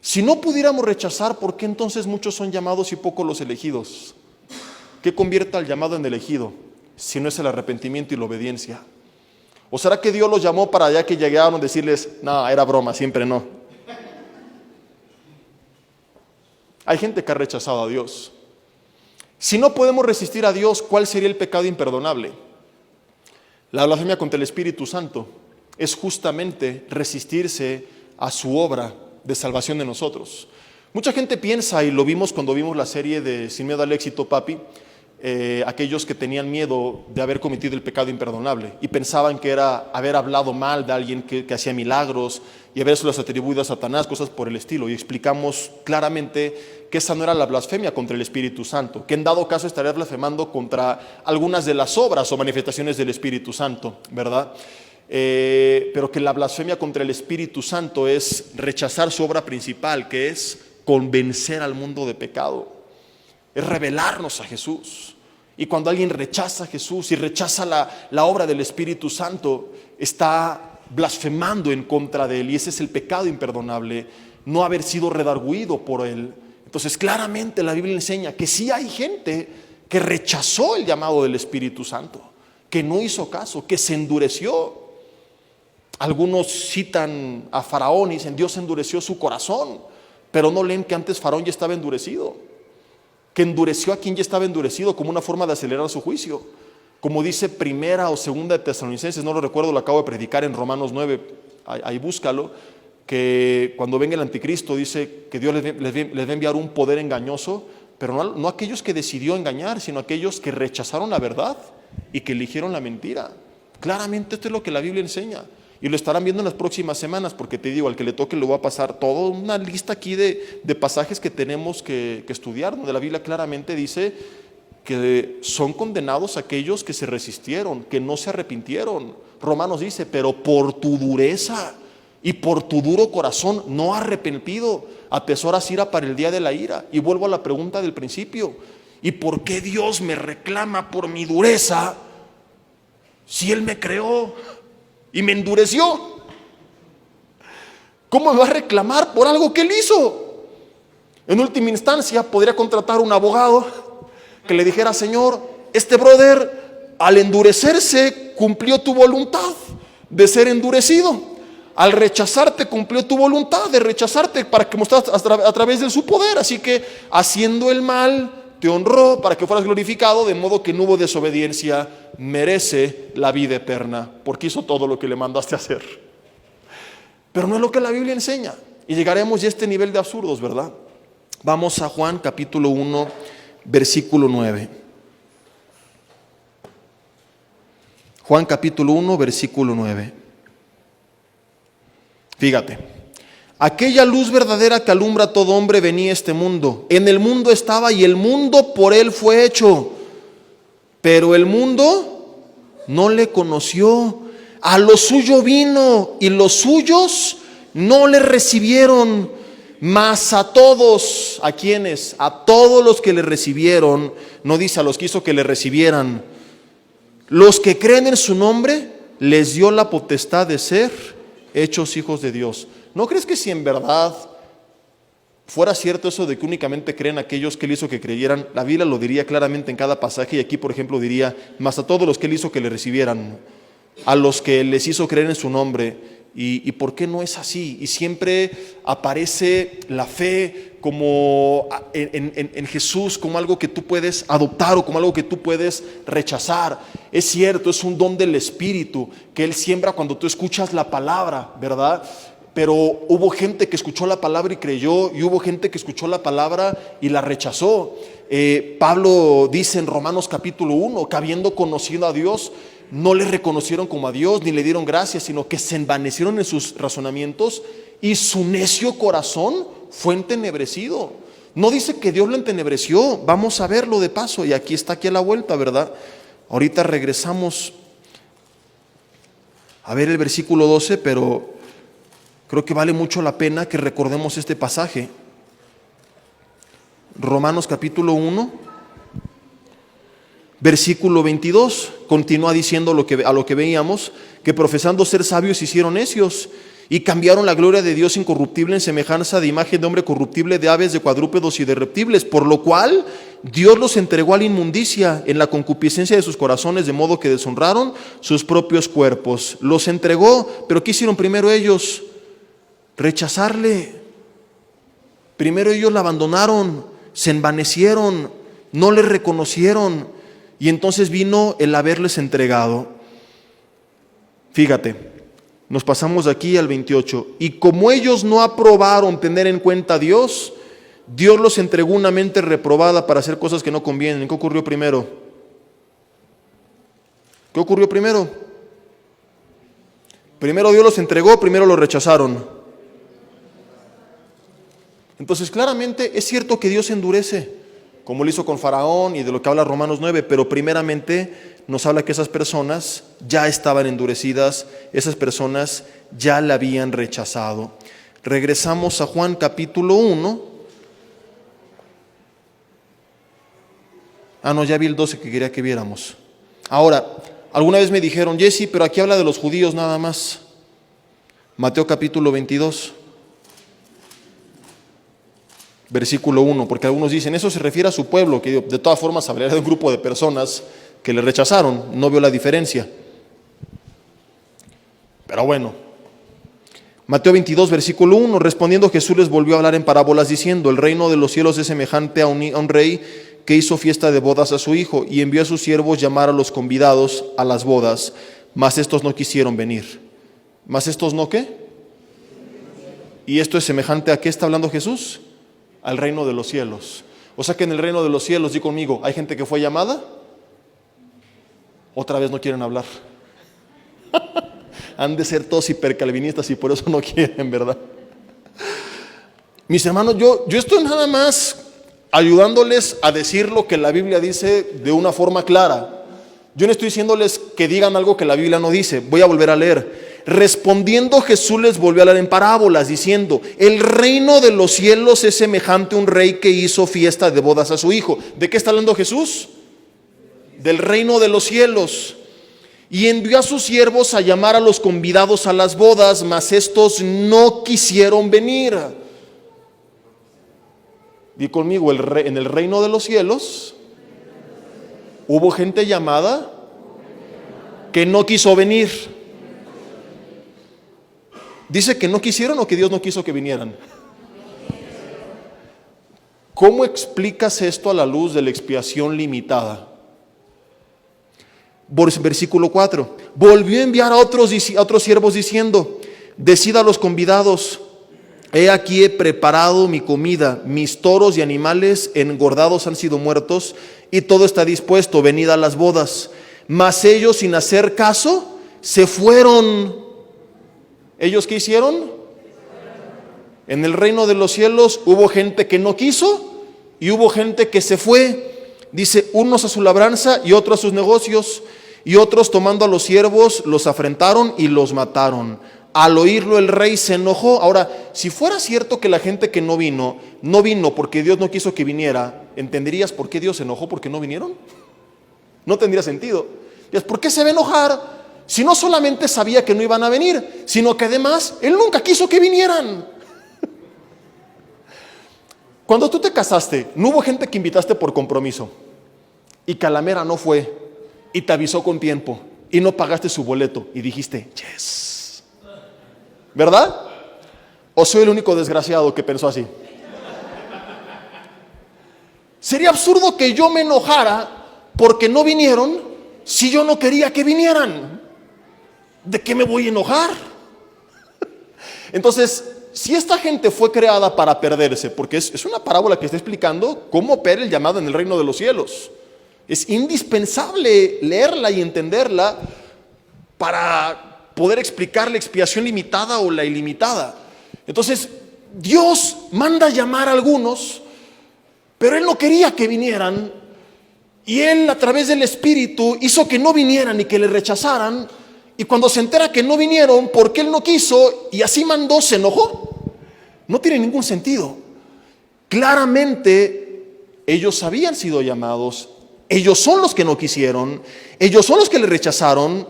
Si no pudiéramos rechazar, ¿por qué entonces muchos son llamados y pocos los elegidos? ¿Qué convierte al llamado en elegido si no es el arrepentimiento y la obediencia? ¿O será que Dios los llamó para allá que llegaron a decirles, no, era broma, siempre no? Hay gente que ha rechazado a Dios. Si no podemos resistir a Dios, ¿cuál sería el pecado imperdonable? La blasfemia contra el Espíritu Santo es justamente resistirse a su obra de salvación de nosotros. Mucha gente piensa, y lo vimos cuando vimos la serie de Sin Miedo al Éxito, papi, aquellos que tenían miedo de haber cometido el pecado imperdonable y pensaban que era haber hablado mal de alguien que hacía milagros y habérselos atribuido a Satanás, cosas por el estilo, y explicamos claramente que esa no era la blasfemia contra el Espíritu Santo, que en dado caso estaría blasfemando contra algunas de las obras o manifestaciones del Espíritu Santo, ¿verdad? Pero que la blasfemia contra el Espíritu Santo es rechazar su obra principal, que es convencer al mundo de pecado, es revelarnos a Jesús. Y cuando alguien rechaza a Jesús y rechaza la obra del Espíritu Santo, está blasfemando en contra de Él, y ese es el pecado imperdonable, no haber sido redarguido por Él. Entonces claramente la Biblia enseña que sí hay gente que rechazó el llamado del Espíritu Santo, que no hizo caso, que se endureció. Algunos citan a Faraón y dicen Dios endureció su corazón, pero no leen que antes Faraón ya estaba endurecido, que endureció a quien ya estaba endurecido como una forma de acelerar su juicio. Como dice primera o segunda de Tesalonicenses, no lo recuerdo, lo acabo de predicar en Romanos 9, ahí búscalo, que cuando venga el anticristo dice que Dios les va a enviar un poder engañoso, pero no aquellos que decidió engañar, sino aquellos que rechazaron la verdad y que eligieron la mentira. Claramente esto es lo que la Biblia enseña. Y lo estarán viendo en las próximas semanas, porque te digo, al que le toque le voy a pasar toda una lista aquí de pasajes que tenemos que estudiar, donde la Biblia claramente dice que son condenados aquellos que se resistieron, que no se arrepintieron. Romanos dice, pero por tu dureza y por tu duro corazón no arrepentido, atesoras ira para el día de la ira. Y vuelvo a la pregunta del principio, ¿y por qué Dios me reclama por mi dureza si Él me creó y me endureció? ¿Cómo me va a reclamar por algo que Él hizo? En última instancia podría contratar un abogado que le dijera, Señor, este brother al endurecerse cumplió tu voluntad de ser endurecido, al rechazarte cumplió tu voluntad de rechazarte para que mostraras a través de su poder, así que haciendo el mal te honró para que fueras glorificado, de modo que no hubo desobediencia, merece la vida eterna, porque hizo todo lo que le mandaste a hacer. Pero no es lo que la Biblia enseña. y llegaremos ya a este nivel de absurdos, ¿verdad? Vamos a Juan capítulo 1, versículo 9. Juan capítulo 1, versículo 9. Fíjate, aquella luz verdadera que alumbra a todo hombre venía a este mundo. En el mundo estaba y el mundo por él fue hecho, pero el mundo no le conoció. A lo suyo vino y los suyos no le recibieron. Mas a todos, ¿a quiénes? A todos los que le recibieron, no dice a los que hizo que le recibieran, los que creen en su nombre, les dio la potestad de ser hechos hijos de Dios. ¿No crees que si en verdad fuera cierto eso de que únicamente creen aquellos que él hizo que creyeran, la Biblia lo diría claramente en cada pasaje, y aquí por ejemplo diría, mas a todos los que él hizo que le recibieran, a los que les hizo creer en su nombre? ¿Y por qué no es así? Y siempre aparece la fe como en Jesús como algo que tú puedes adoptar o como algo que tú puedes rechazar. Es cierto, es un don del Espíritu que Él siembra cuando tú escuchas la palabra, ¿verdad? Pero hubo gente que escuchó la palabra y creyó, y hubo gente que escuchó la palabra y la rechazó. Pablo dice en Romanos capítulo 1 que habiendo conocido a Dios, no le reconocieron como a Dios ni le dieron gracias, sino que se envanecieron en sus razonamientos y su necio corazón fue entenebrecido. No dice que Dios lo entenebreció, vamos a verlo de paso, y aquí está, aquí a la vuelta, ¿verdad? Ahorita regresamos a ver el versículo 12, pero creo que vale mucho la pena que recordemos este pasaje. Romanos capítulo 1, versículo 22, continúa diciendo a lo que veíamos, que profesando ser sabios se hicieron necios y cambiaron la gloria de Dios incorruptible en semejanza de imagen de hombre corruptible, de aves, de cuadrúpedos y de reptiles, por lo cual Dios los entregó a la inmundicia en la concupiscencia de sus corazones, de modo que deshonraron sus propios cuerpos. Los entregó, pero ¿qué hicieron primero ellos? Rechazarle. Primero ellos la abandonaron, se envanecieron, no le reconocieron. Y entonces vino el haberles entregado. Fíjate, nos pasamos de aquí al 28. Y como ellos no aprobaron tener en cuenta a Dios, Dios los entregó una mente reprobada para hacer cosas que no convienen. ¿Qué ocurrió primero? ¿Qué ocurrió primero? Primero Dios los entregó, primero los rechazaron. Entonces claramente es cierto que Dios endurece, como lo hizo con Faraón y de lo que habla Romanos 9, pero primeramente nos habla que esas personas ya estaban endurecidas, esas personas ya la habían rechazado. Regresamos a Juan capítulo 1. No, ya vi el 12 que quería que viéramos. Ahora, alguna vez me dijeron, Jesse, pero aquí habla de los judíos nada más. Mateo capítulo 22. Versículo 1, porque algunos dicen, eso se refiere a su pueblo, que de todas formas hablaría de un grupo de personas que le rechazaron, no veo la diferencia. Pero bueno, Mateo 22, versículo 1, respondiendo Jesús les volvió a hablar en parábolas diciendo, el reino de los cielos es semejante a un rey que hizo fiesta de bodas a su hijo y envió a sus siervos llamar a los convidados a las bodas, mas estos no quisieron venir. ¿Mas estos no qué? ¿Y esto es semejante a qué está hablando Jesús? Al reino de los cielos. O sea que en el reino de los cielos, di conmigo, ¿hay gente que fue llamada? Otra vez no quieren hablar. Han de ser todos hipercalvinistas y por eso no quieren, ¿verdad? Mis hermanos, yo estoy nada más ayudándoles a decir lo que la Biblia dice de una forma clara. Yo no estoy diciéndoles que digan algo que la Biblia no dice. Voy a volver a leer. Respondiendo Jesús les volvió a hablar en parábolas diciendo, el reino de los cielos es semejante a un rey que hizo fiesta de bodas a su hijo. ¿De qué está hablando Jesús? Del reino de los cielos. Y envió a sus siervos a llamar a los convidados a las bodas, mas estos no quisieron venir. Di conmigo, en el reino de los cielos hubo gente llamada que no quiso venir. ¿Dice que no quisieron o que Dios no quiso que vinieran? ¿Cómo explicas esto a la luz de la expiación limitada? Versículo 4. Volvió a enviar a otros siervos diciendo, decid a los convidados he aquí he preparado mi comida, mis toros y animales engordados han sido muertos, y todo está dispuesto, venid a las bodas. Mas ellos, sin hacer caso, se fueron. ¿Ellos qué hicieron? En el reino de los cielos hubo gente que no quiso y hubo gente que se fue. Dice, unos a su labranza y otros a sus negocios, y otros tomando a los siervos los afrentaron y los mataron. Al oírlo el rey se enojó. Ahora, si fuera cierto que la gente que no vino porque Dios no quiso que viniera, ¿entenderías por qué Dios se enojó porque no vinieron? No tendría sentido. ¿Por qué se va a enojar si no solamente sabía que no iban a venir, sino que además Él nunca quiso que vinieran? Cuando tú te casaste, ¿no hubo gente que invitaste por compromiso y que a la mera no fue y te avisó con tiempo y no pagaste su boleto y dijiste, yes? ¿Verdad? ¿O soy el único desgraciado que pensó así? Sería absurdo que yo me enojara porque no vinieron si yo no quería que vinieran. ¿De qué me voy a enojar? Entonces, si esta gente fue creada para perderse, porque es una parábola que está explicando cómo opera el llamado en el reino de los cielos, es indispensable leerla y entenderla para poder explicar la expiación limitada o la ilimitada. Entonces, Dios manda llamar a algunos, pero Él no quería que vinieran, y Él a través del Espíritu hizo que no vinieran y que le rechazaran. Y cuando se entera que no vinieron porque Él no quiso y así mandó, se enojó. No tiene ningún sentido. Claramente ellos habían sido llamados, ellos son los que no quisieron, ellos son los que le rechazaron,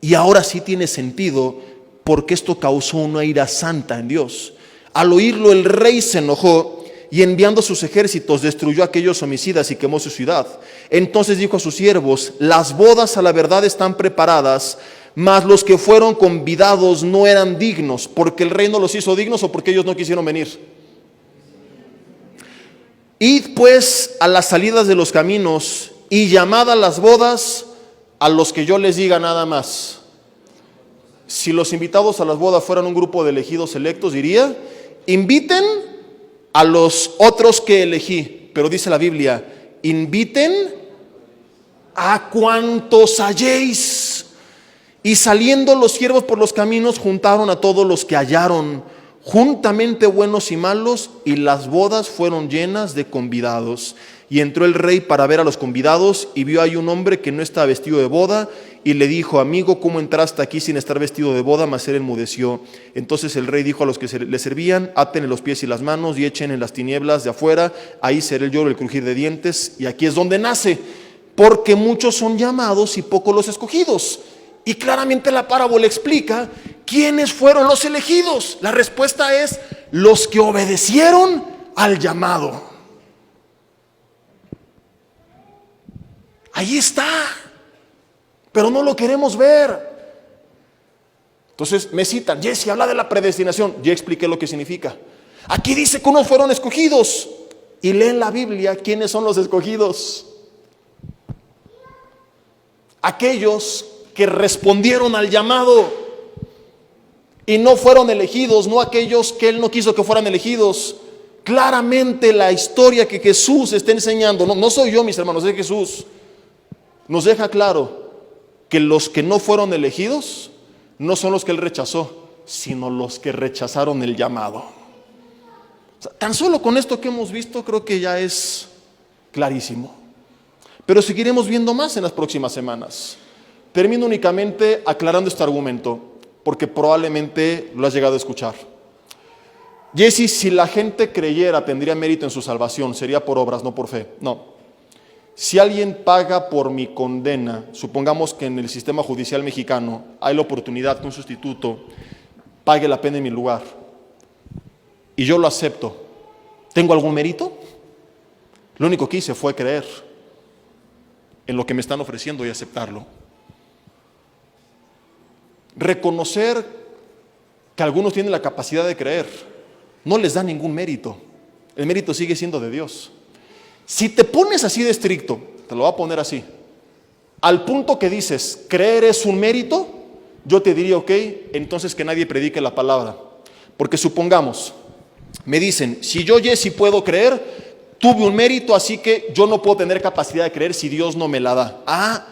y ahora sí tiene sentido porque esto causó una ira santa en Dios. Al oírlo el rey se enojó y enviando sus ejércitos destruyó a aquellos homicidas y quemó su ciudad. Entonces dijo a sus siervos, las bodas a la verdad están preparadas, mas los que fueron convidados no eran dignos, porque el rey no los hizo dignos o porque ellos no quisieron venir. Id pues a las salidas de los caminos y llamad a las bodas a los que yo les diga nada más. Si los invitados a las bodas fueran un grupo de elegidos selectos, diría, inviten a los otros que elegí. Pero dice la Biblia, inviten a cuantos halléis. Y saliendo los siervos por los caminos, juntaron a todos los que hallaron, juntamente buenos y malos, y las bodas fueron llenas de convidados. Y entró el rey para ver a los convidados, y vio ahí un hombre que no estaba vestido de boda, y le dijo, amigo, ¿cómo entraste aquí sin estar vestido de boda? Mas él enmudeció. Entonces el rey dijo a los que le servían, aten los pies y las manos, y echen en las tinieblas de afuera, ahí será el lloro, el crujir de dientes, y aquí es donde nace, porque muchos son llamados y pocos los escogidos. Y claramente la parábola explica quiénes fueron los elegidos. La respuesta es los que obedecieron al llamado. Ahí está, pero no lo queremos ver. Entonces me citan, Jesse, habla de la predestinación. Ya expliqué lo que significa. Aquí dice que unos fueron escogidos, y leen la Biblia quiénes son los escogidos. Aquellos que respondieron al llamado y no fueron elegidos, no aquellos que Él no quiso que fueran elegidos. Claramente la historia que Jesús está enseñando, no soy yo, mis hermanos, es Jesús, nos deja claro que los que no fueron elegidos no son los que Él rechazó, sino los que rechazaron el llamado. O sea, tan solo con esto que hemos visto creo que ya es clarísimo, pero seguiremos viendo más en las próximas semanas. Termino únicamente aclarando este argumento, porque probablemente lo has llegado a escuchar. Jesse, si la gente creyera, tendría mérito en su salvación, sería por obras, no por fe. No. Si alguien paga por mi condena, supongamos que en el sistema judicial mexicano hay la oportunidad que un sustituto pague la pena en mi lugar, y yo lo acepto, ¿tengo algún mérito? Lo único que hice fue creer en lo que me están ofreciendo y aceptarlo. Reconocer que algunos tienen la capacidad de creer no les da ningún mérito. El mérito sigue siendo de Dios. Si te pones así de estricto, te lo voy a poner así, al punto que dices, creer es un mérito, yo te diría, ok, entonces que nadie predique la palabra. Porque supongamos, Me dicen, si yo, Jesse, puedo creer, tuve un mérito, así que yo no puedo tener capacidad de creer si Dios no me la da.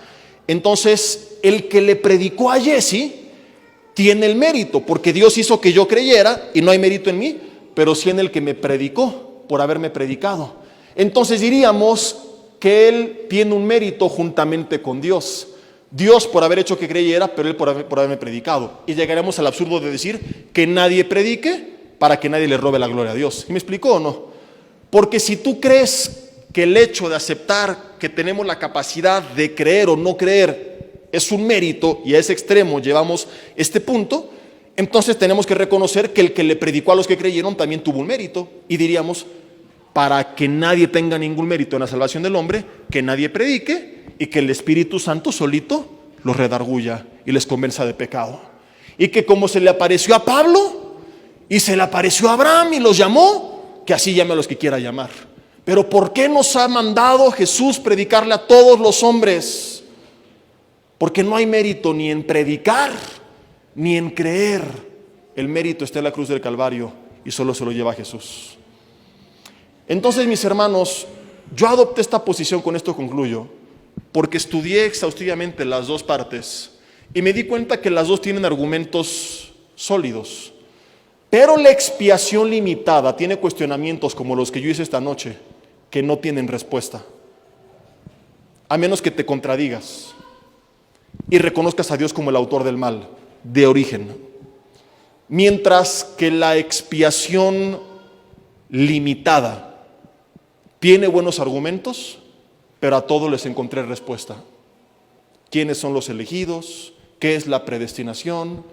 Entonces el que le predicó a Jesse tiene el mérito, porque Dios hizo que yo creyera, y no hay mérito en mí, pero sí en el que me predicó, por haberme predicado. Entonces diríamos que él tiene un mérito juntamente con Dios. Dios por haber hecho que creyera, pero él por haberme predicado. Y llegaremos al absurdo de decir que nadie predique para que nadie le robe la gloria a Dios. ¿Me explicó o no? Porque si tú crees que el hecho de aceptar que tenemos la capacidad de creer o no creer es un mérito, y a ese extremo llevamos este punto, entonces tenemos que reconocer que el que le predicó a los que creyeron también tuvo un mérito. Y diríamos, para que nadie tenga ningún mérito en la salvación del hombre, que nadie predique y que el Espíritu Santo solito los redarguya y les convenza de pecado. Y que como se le apareció a Pablo y se le apareció a Abraham y los llamó, que así llame a los que quiera llamar. Pero ¿por qué nos ha mandado Jesús predicarle a todos los hombres? Porque no hay mérito ni en predicar ni en creer. El mérito está en la cruz del Calvario y solo se lo lleva Jesús. Entonces, mis hermanos, yo adopté esta posición, con esto concluyo, porque estudié exhaustivamente las dos partes y me di cuenta que las dos tienen argumentos sólidos. Pero la expiación limitada tiene cuestionamientos como los que yo hice esta noche, que no tienen respuesta, a menos que te contradigas y reconozcas a Dios como el autor del mal, de origen. Mientras que la expiación limitada tiene buenos argumentos, pero a todos les encontré respuesta. ¿Quiénes son los elegidos? ¿Qué es la predestinación?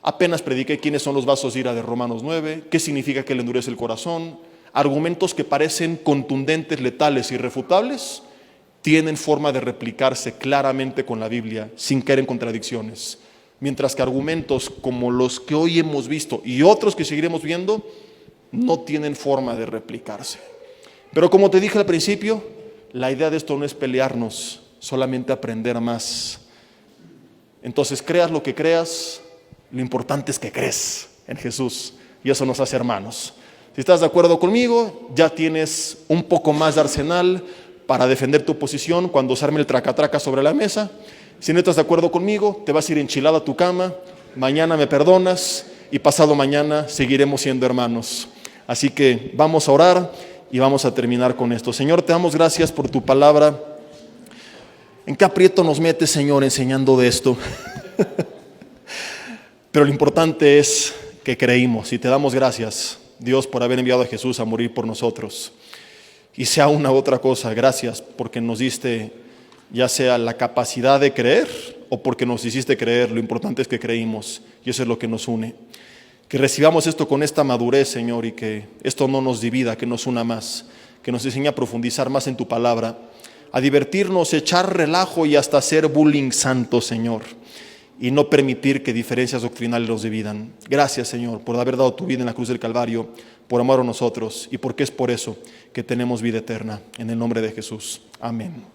Apenas prediqué quiénes son los vasos de ira de Romanos 9, qué significa que le endurece el corazón. Argumentos que parecen contundentes, letales, irrefutables, tienen forma de replicarse claramente con la Biblia, sin caer en contradicciones. Mientras que argumentos como los que hoy hemos visto y otros que seguiremos viendo, no tienen forma de replicarse. Pero como te dije al principio, la idea de esto no es pelearnos, solamente aprender más. Entonces, creas lo que creas, lo importante es que crees en Jesús, y eso nos hace hermanos. Si estás de acuerdo conmigo, ya tienes un poco más de arsenal para defender tu posición cuando se arme el traca-traca sobre la mesa. Si no estás de acuerdo conmigo, te vas a ir enchilado a tu cama, mañana me perdonas y pasado mañana seguiremos siendo hermanos. Así que vamos a orar y vamos a terminar con esto. Señor, te damos gracias por tu palabra. ¿En qué aprieto nos metes, Señor, enseñando de esto? Pero lo importante es que creímos y te damos gracias, Dios, por haber enviado a Jesús a morir por nosotros. Y sea una u otra cosa, gracias porque nos diste ya sea la capacidad de creer o porque nos hiciste creer. Lo importante es que creímos y eso es lo que nos une. Que recibamos esto con esta madurez, Señor, y que esto no nos divida, que nos una más, que nos enseñe a profundizar más en tu palabra, a divertirnos, echar relajo y hasta hacer bullying santo, Señor, y no permitir que diferencias doctrinales nos dividan. Gracias, Señor, por haber dado tu vida en la cruz del Calvario, por amar a nosotros y porque es por eso que tenemos vida eterna. En el nombre de Jesús. Amén.